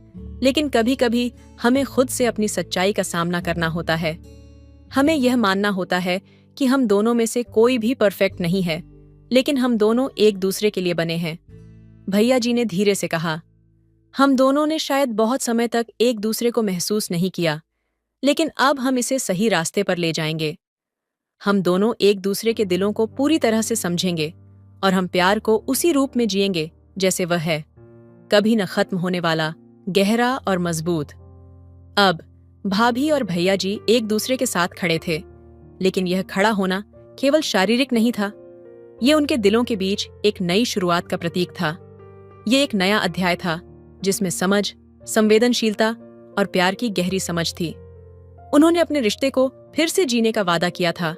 लेकिन कभी कभी हमें खुद से अपनी सच्चाई का सामना करना होता है। हमें यह मानना होता है कि हम दोनों में से कोई भी परफेक्ट नहीं है, लेकिन हम दोनों एक दूसरे के लिए बने हैं। भैया जी ने धीरे से कहा, हम दोनों ने शायद बहुत समय तक एक दूसरे को महसूस नहीं किया, लेकिन अब हम इसे सही रास्ते पर ले जाएंगे। हम दोनों एक दूसरे के दिलों को पूरी तरह से समझेंगे, और हम प्यार को उसी रूप में जिएंगे जैसे वह है, कभी न खत्म होने वाला, गहरा और मजबूत। अब भाभी और भैया जी एक दूसरे के साथ खड़े थे, लेकिन यह खड़ा होना केवल शारीरिक नहीं था। यह उनके दिलों के बीच एक नई शुरुआत का प्रतीक था। यह एक नया अध्याय था जिसमें समझ, संवेदनशीलता और प्यार की गहरी समझ थी। उन्होंने अपने रिश्ते को फिर से जीने का वादा किया था,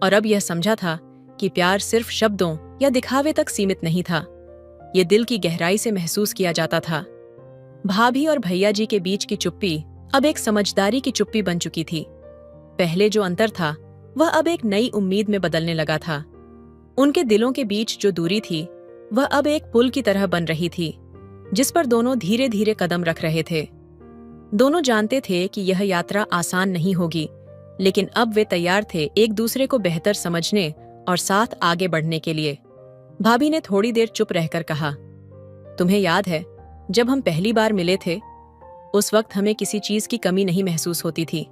और अब यह समझा था कि प्यार सिर्फ शब्दों या दिखावे तक सीमित नहीं था। यह दिल की गहराई से महसूस किया जाता था। भाभी और भैया जी के बीच की चुप्पी अब एक समझदारी की चुप्पी बन चुकी थी। पहले जो अंतर था वह अब एक नई उम्मीद में बदलने लगा था। उनके दिलों के बीच जो दूरी थी वह अब एक पुल की तरह बन रही थी, जिस पर दोनों धीरे धीरे कदम रख रहे थे। दोनों जानते थे कि यह यात्रा आसान नहीं होगी, लेकिन अब वे तैयार थे एक दूसरे को बेहतर समझने और साथ आगे बढ़ने के लिए। भाभी ने थोड़ी देर चुप रहकर कहा, तुम्हें याद है जब हम पहली बार मिले थे? उस वक्त हमें किसी चीज की कमी नहीं महसूस होती थी।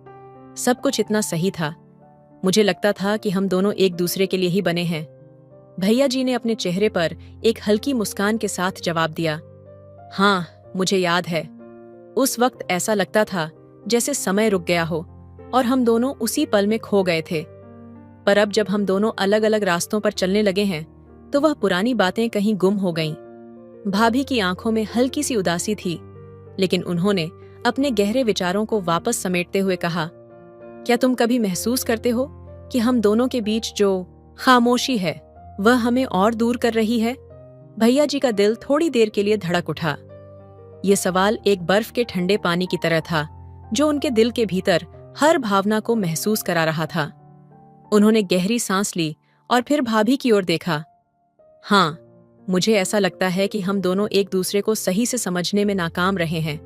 सब कुछ इतना सही था। मुझे लगता था कि हम दोनों एक दूसरे के लिए ही बने हैं। भैया जी ने अपने चेहरे पर एक हल्की मुस्कान के साथ जवाब दिया, हाँ, मुझे याद है। उस वक्त ऐसा लगता था जैसे समय रुक गया हो और हम दोनों उसी पल में खो गए थे। पर अब जब हम दोनों अलग अलग रास्तों पर चलने लगे हैं तो वह पुरानी बातें कहीं गुम हो गईं। भाभी की आंखों में हल्की सी उदासी थी, लेकिन उन्होंने अपने गहरे विचारों को वापस समेटते हुए कहा, क्या तुम कभी महसूस करते हो कि हम दोनों के बीच जो खामोशी है वह हमें और दूर कर रही है? भैया जी का दिल थोड़ी देर के लिए धड़क उठा। ये सवाल एक बर्फ के ठंडे पानी की तरह था जो उनके दिल के भीतर हर भावना को महसूस करा रहा था। उन्होंने गहरी सांस ली और फिर भाभी की ओर देखा। हाँ, मुझे ऐसा लगता है कि हम दोनों एक दूसरे को सही से समझने में नाकाम रहे हैं।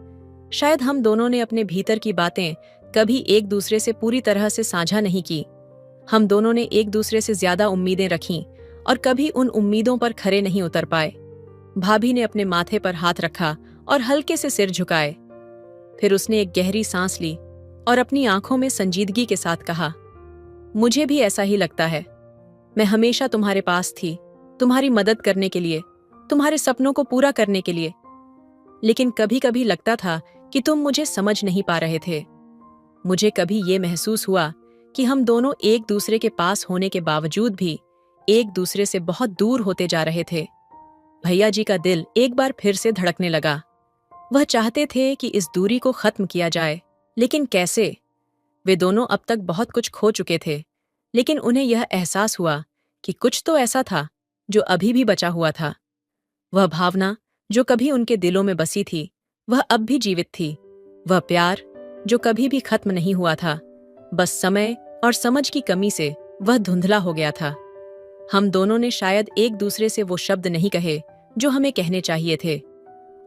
शायद हम दोनों ने अपने भीतर की बातें कभी एक दूसरे से पूरी तरह से साझा नहीं की। हम दोनों ने एक दूसरे से ज्यादा उम्मीदें रखीं और कभी उन उम्मीदों पर खरे नहीं उतर पाए। भाभी ने अपने माथे पर हाथ रखा और हल्के से सिर झुकाए। फिर उसने एक गहरी सांस ली और अपनी आंखों में संजीदगी के साथ कहा, मुझे भी ऐसा ही लगता है। मैं हमेशा तुम्हारे पास थी, तुम्हारी मदद करने के लिए, तुम्हारे सपनों को पूरा करने के लिए। लेकिन कभी कभी लगता था कि तुम मुझे समझ नहीं पा रहे थे। मुझे कभी ये महसूस हुआ कि हम दोनों एक दूसरे के पास होने के बावजूद भी एक दूसरे से बहुत दूर होते जा रहे थे। भैया जी का दिल एक बार फिर से धड़कने लगा। वह चाहते थे कि इस दूरी को खत्म किया जाए, लेकिन कैसे? वे दोनों अब तक बहुत कुछ खो चुके थे, लेकिन उन्हें यह एहसास हुआ कि कुछ तो ऐसा था जो अभी भी बचा हुआ था। वह भावना जो कभी उनके दिलों में बसी थी, वह अब भी जीवित थी। वह प्यार जो कभी भी खत्म नहीं हुआ था, बस समय और समझ की कमी से वह धुंधला हो गया था। हम दोनों ने शायद एक दूसरे से वो शब्द नहीं कहे जो हमें कहने चाहिए थे।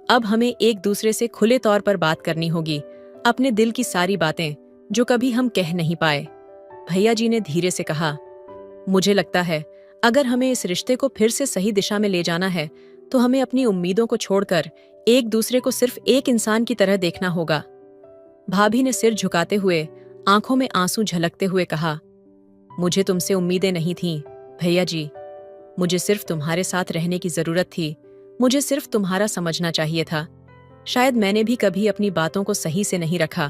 अब हमें एक दूसरे से खुले तौर पर बात करनी होगी, अपने दिल की सारी बातें जो कभी हम कह नहीं पाए। भैया जी ने धीरे से कहा, मुझे लगता है अगर हमें इस रिश्ते को फिर से सही दिशा में ले जाना है तो हमें अपनी उम्मीदों को छोड़कर एक दूसरे को सिर्फ एक इंसान की तरह देखना होगा। भाभी ने सिर झुकाते हुए आंखों में आंसू झलकते हुए कहा, मुझे तुमसे उम्मीदें नहीं थीं भैया जी। मुझे सिर्फ तुम्हारे साथ रहने की जरूरत थी। मुझे सिर्फ तुम्हारा समझना चाहिए था। शायद मैंने भी कभी अपनी बातों को सही से नहीं रखा।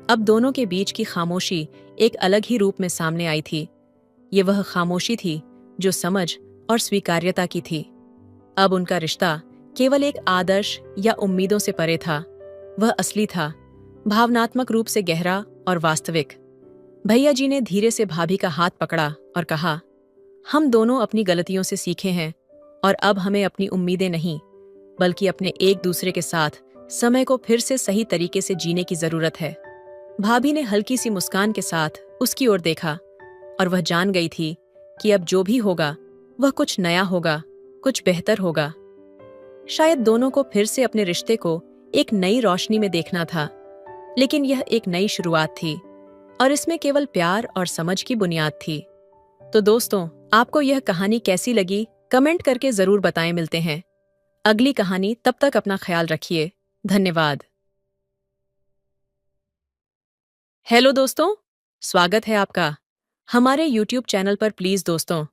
अब दोनों के बीच की खामोशी एक अलग ही रूप में सामने आई थी। ये वह खामोशी थी जो समझ और स्वीकार्यता की थी। अब उनका रिश्ता केवल एक आदर्श या उम्मीदों से परे था। वह असली था, भावनात्मक रूप से गहरा और वास्तविक। भैया जी ने धीरे से भाभी का हाथ पकड़ा और कहा, हम दोनों अपनी गलतियों से सीखे हैं और अब हमें अपनी उम्मीदें नहीं, बल्कि अपने एक दूसरे के साथ समय को फिर से सही तरीके से जीने की जरूरत है। भाभी ने हल्की सी मुस्कान के साथ उसकी ओर देखा और वह जान गई थी कि अब जो भी होगा वह कुछ नया होगा, कुछ बेहतर होगा। शायद दोनों को फिर से अपने रिश्ते को एक नई रोशनी में देखना था, लेकिन यह एक नई शुरुआत थी और इसमें केवल प्यार और समझ की बुनियाद थी। तो दोस्तों, आपको यह कहानी कैसी लगी कमेंट करके जरूर बताएं। मिलते हैं अगली कहानी, तब तक अपना ख्याल रखिए। धन्यवाद। हेलो दोस्तों, स्वागत है आपका हमारे YouTube चैनल पर। प्लीज दोस्तों,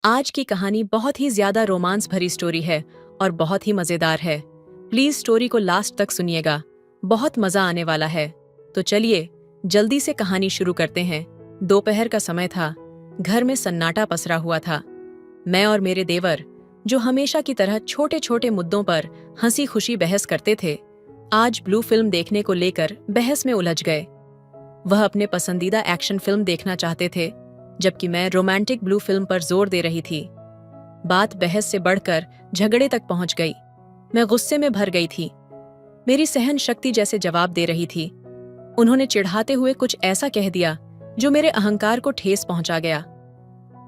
आज की कहानी बहुत ही ज्यादा रोमांस भरी स्टोरी है और बहुत ही मजेदार है। प्लीज स्टोरी को लास्ट तक सुनिएगा, बहुत मजा आने वाला है। तो चलिए जल्दी से कहानी शुरू करते हैं। दोपहर का समय था, घर में सन्नाटा पसरा हुआ था। मैं और मेरे देवर, जो हमेशा की तरह छोटे छोटे मुद्दों पर हंसी खुशी बहस करते थे, आज ब्लू फिल्म देखने को लेकर बहस में उलझ गए। वह अपने पसंदीदा एक्शन फिल्म देखना चाहते थे, जबकि मैं रोमांटिक ब्लू फिल्म पर जोर दे रही थी। बात बहस से बढ़कर झगड़े तक पहुंच गई। मैं गुस्से में भर गई थी। मेरी सहन शक्ति जैसे जवाब दे रही थी। उन्होंने चिढ़ाते हुए कुछ ऐसा कह दिया जो मेरे अहंकार को ठेस पहुंचा गया।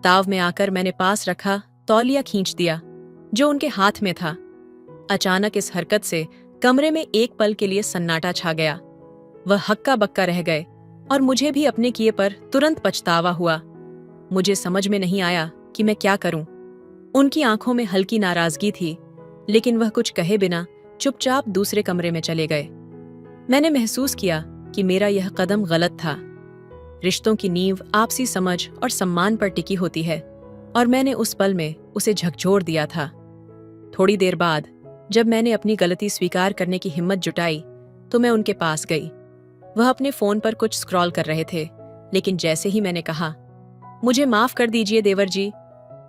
ताव में आकर मैंने पास रखा तौलिया खींच दिया जो उनके हाथ में था। अचानक इस हरकत से कमरे में एक पल के लिए सन्नाटा छा गया। वह हक्का बक्का रह गए और मुझे भी अपने किए पर तुरंत पछतावा हुआ। मुझे समझ में नहीं आया कि मैं क्या करूं। उनकी आंखों में हल्की नाराजगी थी, लेकिन वह कुछ कहे बिना चुपचाप दूसरे कमरे में चले गए। मैंने महसूस किया कि मेरा यह कदम गलत था। रिश्तों की नींव आपसी समझ और सम्मान पर टिकी होती है, और मैंने उस पल में उसे झकझोर दिया था। थोड़ी देर बाद जब मैंने अपनी गलती स्वीकार करने की हिम्मत जुटाई तो मैं उनके पास गई। वह अपने फोन पर कुछ स्क्रॉल कर रहे थे, लेकिन जैसे ही मैंने कहा, मुझे माफ कर दीजिए देवर जी,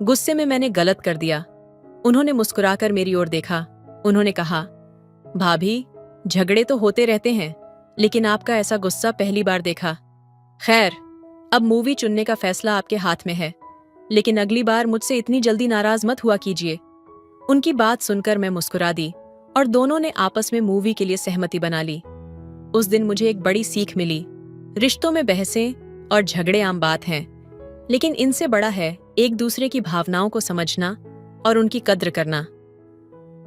गुस्से में मैंने गलत कर दिया, उन्होंने मुस्कुराकर मेरी ओर देखा। उन्होंने कहा, भाभी, झगड़े तो होते रहते हैं, लेकिन आपका ऐसा गुस्सा पहली बार देखा। खैर, अब मूवी चुनने का फैसला आपके हाथ में है, लेकिन अगली बार मुझसे इतनी जल्दी नाराज मत हुआ कीजिए। उनकी बात सुनकर मैं मुस्कुरा दी और दोनों ने आपस में मूवी के लिए सहमति बना ली। उस दिन मुझे एक बड़ी सीख मिली। रिश्तों में बहसें और झगड़े आम बात हैं, लेकिन इनसे बड़ा है एक दूसरे की भावनाओं को समझना और उनकी कद्र करना।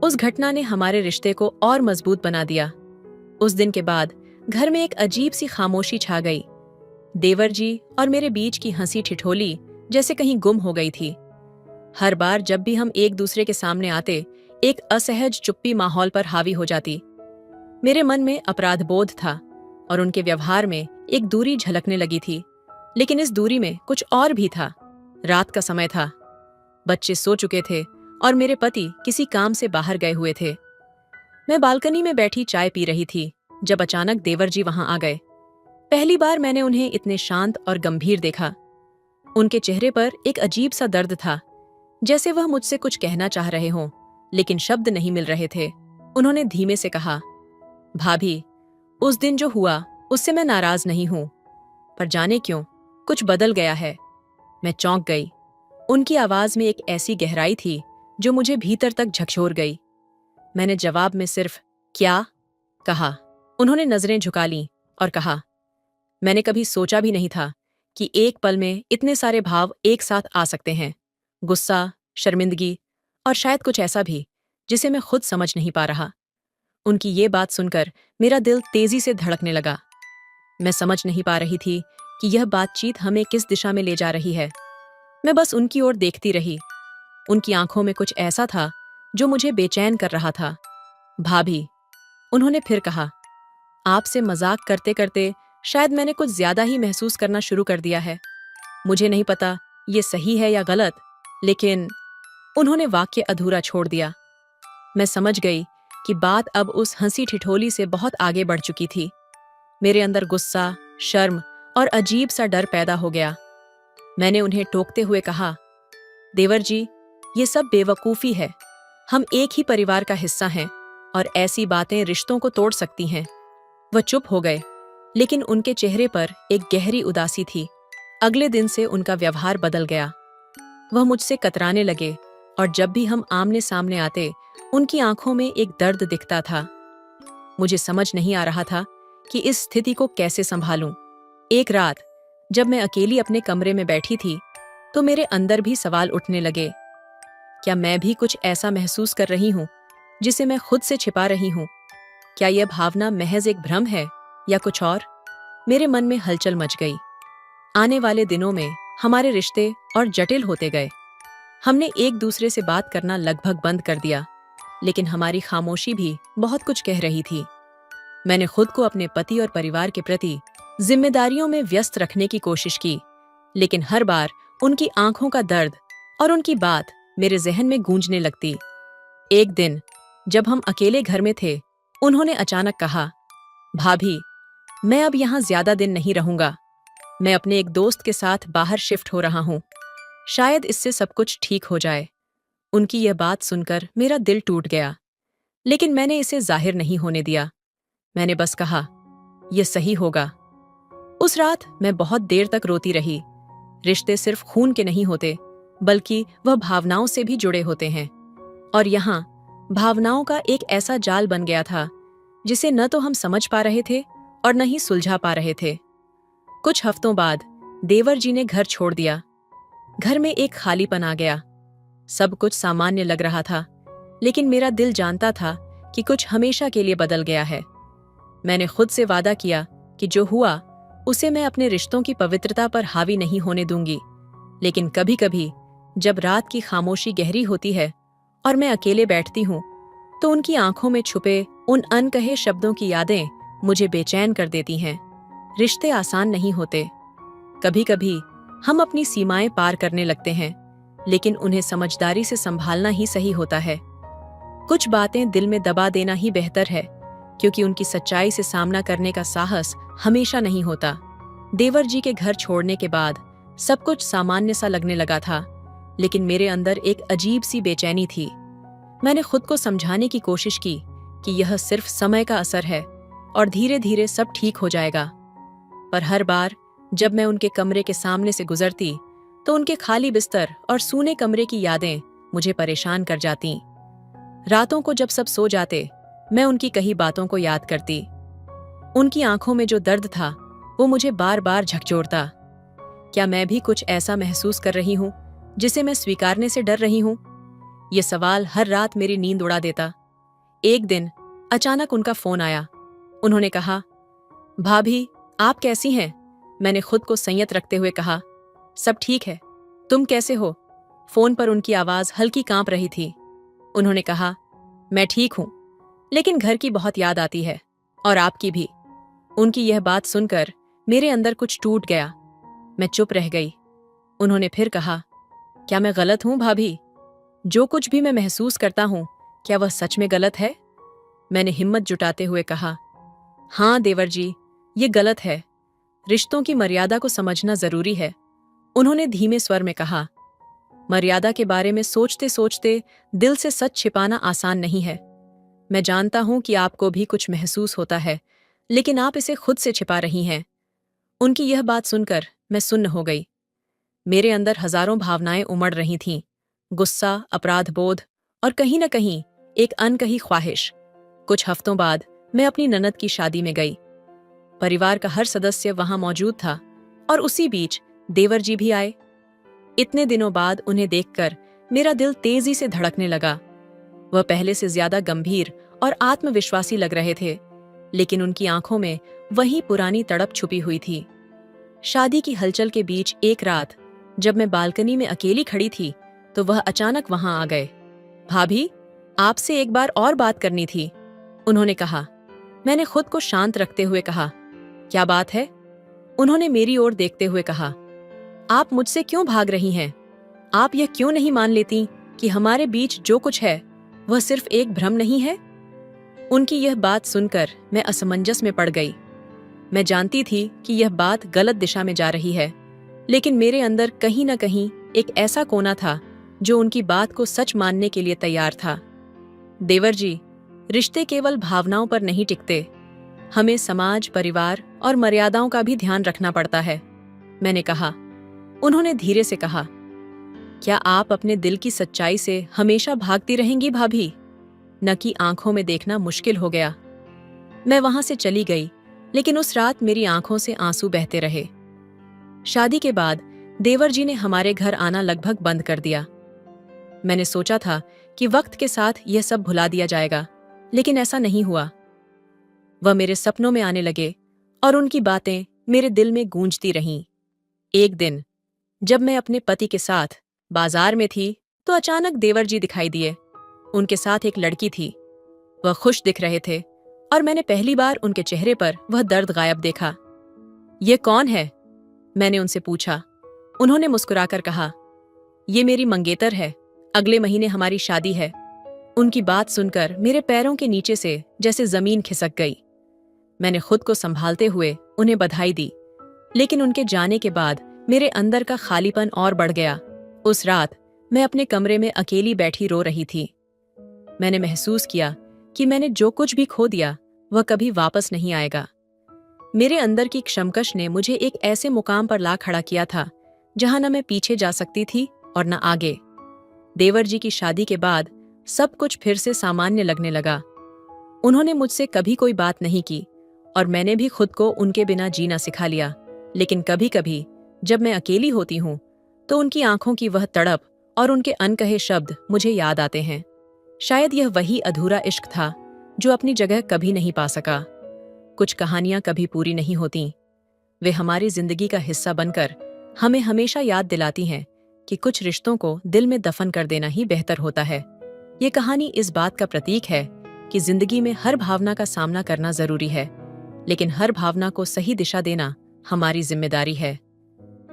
उस घटना ने हमारे रिश्ते को और मजबूत बना दिया। उस दिन के बाद घर में एक अजीब सी खामोशी छा गई। देवर जी और मेरे बीच की हंसी ठिठोली जैसे कहीं गुम हो गई थी। हर बार जब भी हम एक दूसरे के सामने आते, एक असहज चुप्पी माहौल पर हावी हो जाती। मेरे मन में अपराध बोध था और उनके व्यवहार में एक दूरी झलकने लगी थी, लेकिन इस दूरी में कुछ और भी था। रात का समय था, बच्चे सो चुके थे और मेरे पति किसी काम से बाहर गए हुए थे। मैं बालकनी में बैठी चाय पी रही थी जब अचानक देवर जी वहां आ गए। पहली बार मैंने उन्हें इतने शांत और गंभीर देखा। उनके चेहरे पर एक अजीब सा दर्द था, जैसे वह मुझसे कुछ कहना चाह रहे हों, लेकिन शब्द नहीं मिल रहे थे। उन्होंने धीमे से कहा, भाभी, उस दिन जो हुआ उससे मैं नाराज नहीं हूं, पर जाने क्यों कुछ बदल गया है। मैं चौंक गई। उनकी आवाज में एक ऐसी गहराई थी जो मुझे भीतर तक झकझोर गई। मैंने जवाब में सिर्फ क्या कहा। उन्होंने नजरें झुका लीं और कहा, मैंने कभी सोचा भी नहीं था कि एक पल में इतने सारे भाव एक साथ आ सकते हैं। गुस्सा, शर्मिंदगी और शायद कुछ ऐसा भी जिसे मैं खुद समझ नहीं पा रहा। उनकी ये बात सुनकर मेरा दिल तेजी से धड़कने लगा। मैं समझ नहीं पा रही थी कि यह बातचीत हमें किस दिशा में ले जा रही है। मैं बस उनकी ओर देखती रही। उनकी आंखों में कुछ ऐसा था जो मुझे बेचैन कर रहा था। भाभी, उन्होंने फिर कहा, आपसे मजाक करते करते शायद मैंने कुछ ज्यादा ही महसूस करना शुरू कर दिया है। मुझे नहीं पता ये सही है या गलत, लेकिन उन्होंने वाक्य अधूरा छोड़ दिया। मैं समझ गई कि बात अब उस हंसी ठिठोली से बहुत आगे बढ़ चुकी थी। मेरे अंदर गुस्सा, शर्म और अजीब सा डर पैदा हो गया। मैंने उन्हें टोकते हुए कहा, देवर जी, ये सब बेवकूफी है। हम एक ही परिवार का हिस्सा हैं और ऐसी बातें रिश्तों को तोड़ सकती हैं। वह चुप हो गए, लेकिन उनके चेहरे पर एक गहरी उदासी थी। अगले दिन से उनका व्यवहार बदल गया। वह मुझसे कतराने लगे और जब भी हम आमने सामने आते, उनकी आंखों में एक दर्द दिखता था। मुझे समझ नहीं आ रहा था कि इस स्थिति को कैसे संभालूं। एक रात जब मैं अकेली अपने कमरे में बैठी थी, तो मेरे अंदर भी सवाल उठने लगे। क्या मैं भी कुछ ऐसा महसूस कर रही हूं जिसे मैं खुद से छिपा रही हूं? क्या यह भावना महज एक भ्रम है या कुछ और? मेरे मन में हलचल मच गई। आने वाले दिनों में हमारे रिश्ते और जटिल होते गए। हमने एक दूसरे से बात करना लगभग बंद कर दिया, लेकिन हमारी खामोशी भी बहुत कुछ कह रही थी। मैंने खुद को अपने पति और परिवार के प्रति जिम्मेदारियों में व्यस्त रखने की कोशिश की, लेकिन हर बार उनकी आंखों का दर्द और उनकी बात मेरे जहन में गूंजने लगती। एक दिन जब हम अकेले घर में थे, उन्होंने अचानक कहा, भाभी, मैं अब यहाँ ज्यादा दिन नहीं रहूंगा। मैं अपने एक दोस्त के साथ बाहर शिफ्ट हो रहा हूँ। शायद इससे सब कुछ ठीक हो जाए। उनकी यह बात सुनकर मेरा दिल टूट गया, लेकिन मैंने इसे जाहिर नहीं होने दिया। मैंने बस कहा, यह सही होगा। उस रात मैं बहुत देर तक रोती रही। रिश्ते सिर्फ खून के नहीं होते, बल्कि वह भावनाओं से भी जुड़े होते हैं। और यहाँ भावनाओं का एक ऐसा जाल बन गया था जिसे न तो हम समझ पा रहे थे और न ही सुलझा पा रहे थे। कुछ हफ्तों बाद देवर जी ने घर छोड़ दिया। घर में एक खालीपन आ गया। सब कुछ सामान्य लग रहा था, लेकिन मेरा दिल जानता था कि कुछ हमेशा के लिए बदल गया है। मैंने खुद से वादा किया कि जो हुआ उसे मैं अपने रिश्तों की पवित्रता पर हावी नहीं होने दूंगी, लेकिन कभी-कभी जब रात की खामोशी गहरी होती है और मैं अकेले बैठती हूँ, तो उनकी आंखों में छुपे उन अनकहे शब्दों की यादें मुझे बेचैन कर देती हैं। रिश्ते आसान नहीं होते। कभी कभी हम अपनी सीमाएं पार करने लगते हैं, लेकिन उन्हें समझदारी से संभालना ही सही होता है। कुछ बातें दिल में दबा देना ही बेहतर है, क्योंकि उनकी सच्चाई से सामना करने का साहस हमेशा नहीं होता। देवर जी के घर छोड़ने के बाद सब कुछ सामान्य सा लगने लगा था, लेकिन मेरे अंदर एक अजीब सी बेचैनी थी। मैंने खुद को समझाने की कोशिश की कि यह सिर्फ समय का असर है और धीरे धीरे सब ठीक हो जाएगा। पर हर बार जब मैं उनके कमरे के सामने से गुजरती, तो उनके खाली बिस्तर और सूने कमरे की यादें मुझे परेशान कर जाती। रातों को जब सब सो जाते, मैं उनकी कही बातों को याद करती। उनकी आंखों में जो दर्द था, वो मुझे बार बार झकझोरता। क्या मैं भी कुछ ऐसा महसूस कर रही हूँ जिसे मैं स्वीकारने से डर रही हूँ? ये सवाल हर रात मेरी नींद उड़ा देता। एक दिन अचानक उनका फोन आया। उन्होंने कहा, भाभी, आप कैसी हैं? मैंने खुद को संयत रखते हुए कहा, सब ठीक है, तुम कैसे हो? फोन पर उनकी आवाज हल्की कांप रही थी। उन्होंने कहा, मैं ठीक हूं, लेकिन घर की बहुत याद आती है, और आपकी भी। उनकी यह बात सुनकर मेरे अंदर कुछ टूट गया। मैं चुप रह गई। उन्होंने फिर कहा, क्या मैं गलत हूं भाभी? जो कुछ भी मैं महसूस करता हूं, क्या वह सच में गलत है? मैंने हिम्मत जुटाते हुए कहा, हाँ देवर जी, ये गलत है। रिश्तों की मर्यादा को समझना जरूरी है। उन्होंने धीमे स्वर में कहा, मर्यादा के बारे में सोचते सोचते दिल से सच छिपाना आसान नहीं है। मैं जानता हूं कि आपको भी कुछ महसूस होता है, लेकिन आप इसे खुद से छिपा रही हैं। उनकी यह बात सुनकर मैं सुन्न हो गई। मेरे अंदर हजारों भावनाएं उमड़ रही थीं, गुस्सा, अपराध बोध और कहीं न कहीं एक अनकही ख्वाहिश। कुछ हफ्तों बाद मैं अपनी ननद की शादी में गई। परिवार का हर सदस्य वहां मौजूद था, और उसी बीच देवर जी भी आए। इतने दिनों बाद उन्हें देखकर मेरा दिल तेजी से धड़कने लगा। वह पहले से ज्यादा गंभीर और आत्मविश्वासी लग रहे थे, लेकिन उनकी आंखों में वही पुरानी तड़प छुपी हुई थी। शादी की हलचल के बीच एक रात जब मैं बालकनी में अकेली खड़ी थी, तो वह अचानक वहां आ गए। भाभी, आपसे एक बार और बात करनी थी, उन्होंने कहा। मैंने खुद को शांत रखते हुए कहा, क्या बात है? उन्होंने मेरी ओर देखते हुए कहा, आप मुझसे क्यों भाग रही हैं? आप यह क्यों नहीं मान लेती कि हमारे बीच जो कुछ है वह सिर्फ एक भ्रम नहीं है? उनकी यह बात सुनकर मैं असमंजस में पड़ गई। मैं जानती थी कि यह बात गलत दिशा में जा रही है, लेकिन मेरे अंदर कहीं न कहीं एक ऐसा कोना था जो उनकी बात को सच मानने के लिए तैयार था। देवर जी, रिश्ते केवल भावनाओं पर नहीं टिकते। हमें समाज, परिवार और मर्यादाओं का भी ध्यान रखना पड़ता है, मैंने कहा। उन्होंने धीरे से कहा, क्या आप अपने दिल की सच्चाई से हमेशा भागती रहेंगी भाभी? न कि आंखों में देखना मुश्किल हो गया। मैं वहां से चली गई, लेकिन उस रात मेरी आंखों से आंसू बहते रहे। शादी के बाद देवर जी ने हमारे घर आना लगभग बंद कर दिया। मैंने सोचा था कि वक्त के साथ यह सब भुला दिया जाएगा, लेकिन ऐसा नहीं हुआ। वह मेरे सपनों में आने लगे और उनकी बातें मेरे दिल में गूंजती रहीं। एक दिन जब मैं अपने पति के साथ बाजार में थी, तो अचानक देवर जी दिखाई दिए। उनके साथ एक लड़की थी। वह खुश दिख रहे थे, और मैंने पहली बार उनके चेहरे पर वह दर्द गायब देखा। ये कौन है? मैंने उनसे पूछा। उन्होंने मुस्कुराकर कहा, ये मेरी मंगेतर है, अगले महीने हमारी शादी है। उनकी बात सुनकर मेरे पैरों के नीचे से जैसे जमीन खिसक गई। मैंने खुद को संभालते हुए उन्हें बधाई दी, लेकिन उनके जाने के बाद मेरे अंदर का खालीपन और बढ़ गया। उस रात मैं अपने कमरे में अकेली बैठी रो रही थी। मैंने महसूस किया कि मैंने जो कुछ भी खो दिया वह कभी वापस नहीं आएगा। मेरे अंदर की क्षमकश ने मुझे एक ऐसे मुकाम पर ला खड़ा किया था जहां न मैं पीछे जा सकती थी और न आगे। देवर जी की शादी के बाद सब कुछ फिर से सामान्य लगने लगा। उन्होंने मुझसे कभी कोई बात नहीं की, और मैंने भी खुद को उनके बिना जीना सिखा लिया। लेकिन कभी कभी जब मैं अकेली होती हूँ, तो उनकी आंखों की वह तड़प और उनके अनकहे शब्द मुझे याद आते हैं। शायद यह वही अधूरा इश्क था जो अपनी जगह कभी नहीं पा सका। कुछ कहानियां कभी पूरी नहीं होती। वे हमारी जिंदगी का हिस्सा बनकर हमें हमेशा याद दिलाती हैं कि कुछ रिश्तों को दिल में दफन कर देना ही बेहतर होता है। ये कहानी इस बात का प्रतीक है कि जिंदगी में हर भावना का सामना करना जरूरी है, लेकिन हर भावना को सही दिशा देना हमारी जिम्मेदारी है।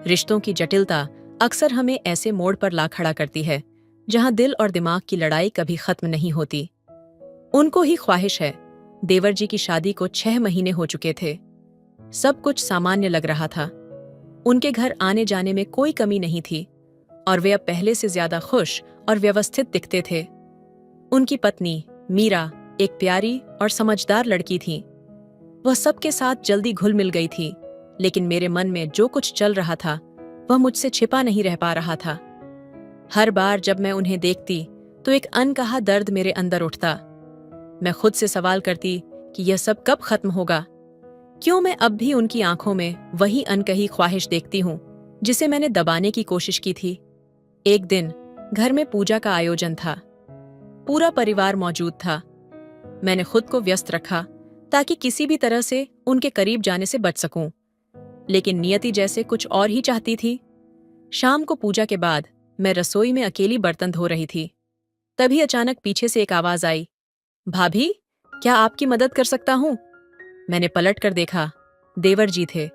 रिश्तों की जटिलता अक्सर हमें ऐसे मोड़ पर ला खड़ा करती है जहां दिल और दिमाग की लड़ाई कभी खत्म नहीं होती। उनको ही ख्वाहिश है। देवर जी की शादी को 6 महीने हो चुके थे। सब कुछ सामान्य लग रहा था। उनके घर आने जाने में कोई कमी नहीं थी और वे अब पहले से ज्यादा खुश और व्यवस्थित दिखते थे। उनकी पत्नी मीरा एक प्यारी और समझदार लड़की थी। वह सबके साथ जल्दी घुल मिल गई थी, लेकिन मेरे मन में जो कुछ चल रहा था वह मुझसे छिपा नहीं रह पा रहा था। हर बार जब मैं उन्हें देखती तो एक अनकहा दर्द मेरे अंदर उठता। मैं खुद से सवाल करती कि यह सब कब खत्म होगा। क्यों मैं अब भी उनकी आंखों में वही अनकही ख्वाहिश देखती हूँ जिसे मैंने दबाने की कोशिश की थी। एक दिन घर में पूजा का आयोजन था। पूरा परिवार मौजूद था। मैंने खुद को व्यस्त रखा ताकि किसी भी तरह से उनके करीब जाने से बच सकूं, लेकिन नियति जैसे कुछ और ही चाहती थी। शाम को पूजा के बाद मैं रसोई में अकेली बर्तन धो रही थी। तभी अचानक पीछे से एक आवाज आई, भाभी, क्या आपकी मदद कर सकता हूं? मैंने पलट कर देखा। देवर जी थे।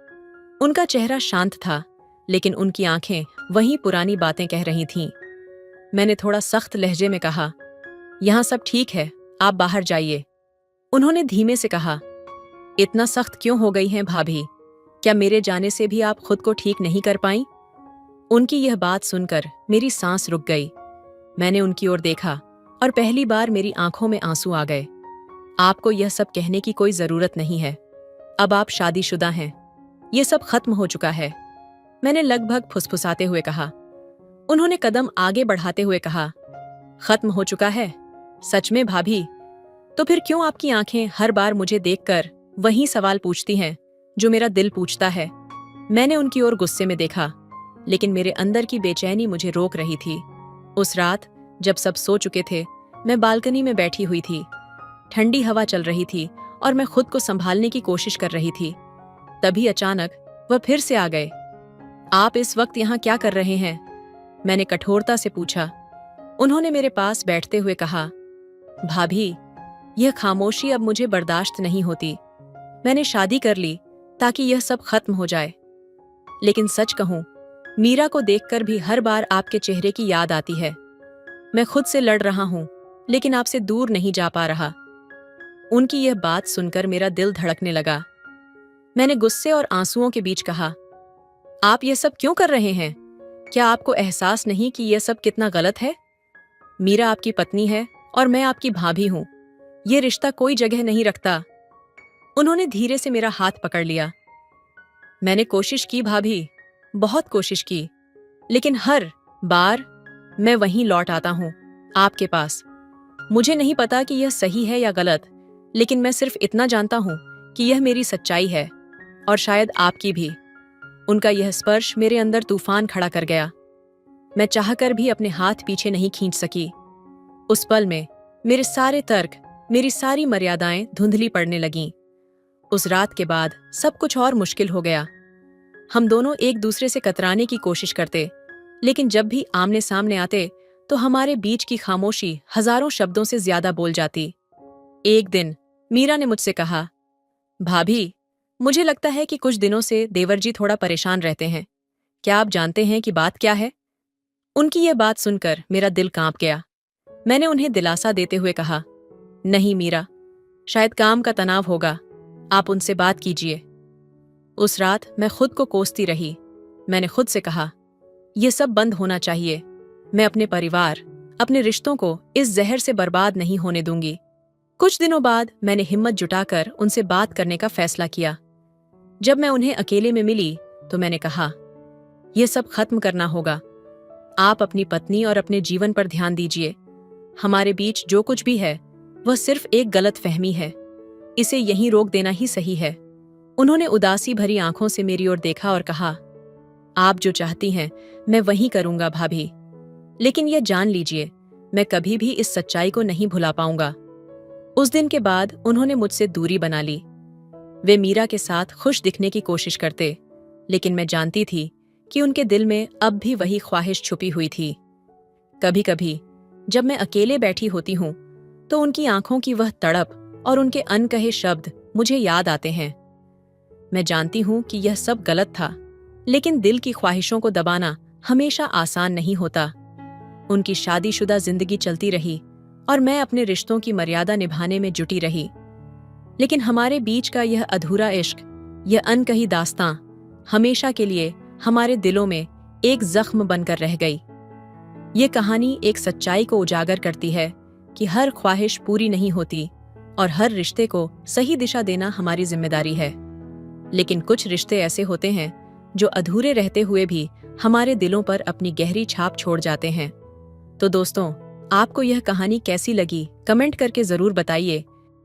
उनका चेहरा शांत था, लेकिन उनकी आंखें वही पुरानी बातें कह रही थीं। मैंने थोड़ा सख्त लहजे में कहा, यहां सब ठीक है, आप बाहर जाइए। उन्होंने धीमे से कहा, इतना सख्त क्यों हो गई हैं भाभी? क्या मेरे जाने से भी आप खुद को ठीक नहीं कर पाईं? उनकी यह बात सुनकर मेरी सांस रुक गई। मैंने उनकी ओर देखा और पहली बार मेरी आंखों में आंसू आ गए। आपको यह सब कहने की कोई जरूरत नहीं है। अब आप शादीशुदा हैं। यह सब खत्म हो चुका है, मैंने लगभग फुसफुसाते हुए कहा। उन्होंने कदम आगे बढ़ाते हुए कहा, खत्म हो चुका है? सच में भाभी? तो फिर क्यों आपकी आंखें हर बार मुझे देखकर वही सवाल पूछती हैं जो मेरा दिल पूछता है? मैंने उनकी ओर गुस्से में देखा, लेकिन मेरे अंदर की बेचैनी मुझे रोक रही थी। उस रात जब सब सो चुके थे, मैं बालकनी में बैठी हुई थी। ठंडी हवा चल रही थी और मैं खुद को संभालने की कोशिश कर रही थी। तभी अचानक वह फिर से आ गए। आप इस वक्त यहाँ क्या कर रहे हैं? मैंने कठोरता से पूछा। उन्होंने मेरे पास बैठते हुए कहा, भाभी, यह खामोशी अब मुझे बर्दाश्त नहीं होती। मैंने शादी कर ली ताकि यह सब खत्म हो जाए, लेकिन सच कहूं, मीरा को देखकर भी हर बार आपके चेहरे की याद आती है। मैं खुद से लड़ रहा हूं, लेकिन आपसे दूर नहीं जा पा रहा। उनकी यह बात सुनकर मेरा दिल धड़कने लगा। मैंने गुस्से और आंसुओं के बीच कहा, आप यह सब क्यों कर रहे हैं? क्या आपको एहसास नहीं कि यह सब कितना गलत है? मीरा आपकी पत्नी है और मैं आपकी भाभी हूं। यह रिश्ता कोई जगह नहीं रखता। उन्होंने धीरे से मेरा हाथ पकड़ लिया। मैंने कोशिश की भाभी, बहुत कोशिश की, लेकिन हर बार मैं वहीं लौट आता हूं, आपके पास। मुझे नहीं पता कि यह सही है या गलत, लेकिन मैं सिर्फ इतना जानता हूं कि यह मेरी सच्चाई है और शायद आपकी भी। उनका यह स्पर्श मेरे अंदर तूफान खड़ा कर गया। मैं चाहकर भी अपने हाथ पीछे नहीं खींच सकी। उस पल में मेरे सारे तर्क, मेरी सारी मर्यादाएं धुंधली पड़ने लगीं। उस रात के बाद सब कुछ और मुश्किल हो गया। हम दोनों एक दूसरे से कतराने की कोशिश करते, लेकिन जब भी आमने सामने आते तो हमारे बीच की खामोशी हजारों शब्दों से ज्यादा बोल जाती। एक दिन मीरा ने मुझसे कहा, भाभी, मुझे लगता है कि कुछ दिनों से देवर जी थोड़ा परेशान रहते हैं। क्या आप जानते हैं कि बात क्या है? उनकी यह बात सुनकर मेरा दिल कांप गया। मैंने उन्हें दिलासा देते हुए कहा, नहीं मीरा, शायद काम का तनाव होगा, आप उनसे बात कीजिए। उस रात मैं खुद को कोसती रही। मैंने खुद से कहा, यह सब बंद होना चाहिए। मैं अपने परिवार, अपने रिश्तों को इस जहर से बर्बाद नहीं होने दूंगी। कुछ दिनों बाद मैंने हिम्मत जुटाकर उनसे बात करने का फैसला किया। जब मैं उन्हें अकेले में मिली तो मैंने कहा, यह सब खत्म करना होगा। आप अपनी पत्नी और अपने जीवन पर ध्यान दीजिए। हमारे बीच जो कुछ भी है वह सिर्फ एक गलत फहमी है। इसे यहीं रोक देना ही सही है। उन्होंने उदासी भरी आंखों से मेरी ओर देखा और कहा, आप जो चाहती हैं मैं वही करूंगा भाभी, लेकिन यह जान लीजिए, मैं कभी भी इस सच्चाई को नहीं भुला पाऊंगा। उस दिन के बाद उन्होंने मुझसे दूरी बना ली। वे मीरा के साथ खुश दिखने की कोशिश करते, लेकिन मैं जानती थी कि उनके दिल में अब भी वही ख्वाहिश छुपी हुई थी। कभी कभी जब मैं अकेले बैठी होती हूँ तो उनकी आंखों की वह तड़प और उनके अनकहे शब्द मुझे याद आते हैं। मैं जानती हूँ कि यह सब गलत था, लेकिन दिल की ख्वाहिशों को दबाना हमेशा आसान नहीं होता। उनकी शादीशुदा जिंदगी चलती रही और मैं अपने रिश्तों की मर्यादा निभाने में जुटी रही, लेकिन हमारे बीच का यह अधूरा इश्क, यह अनकही दास्तां हमेशा के लिए हमारे दिलों में एक जख्म बनकर रह गई। ये कहानी एक सच्चाई को उजागर करती है कि हर ख्वाहिश पूरी नहीं होती और हर रिश्ते को सही दिशा देना हमारी जिम्मेदारी है। लेकिन कुछ रिश्ते ऐसे होते हैं जो अधूरे रहते हुए भी हमारे दिलों पर अपनी गहरी छाप छोड़ जाते हैं। तो दोस्तों, आपको यह कहानी कैसी लगी कमेंट करके जरूर बताइए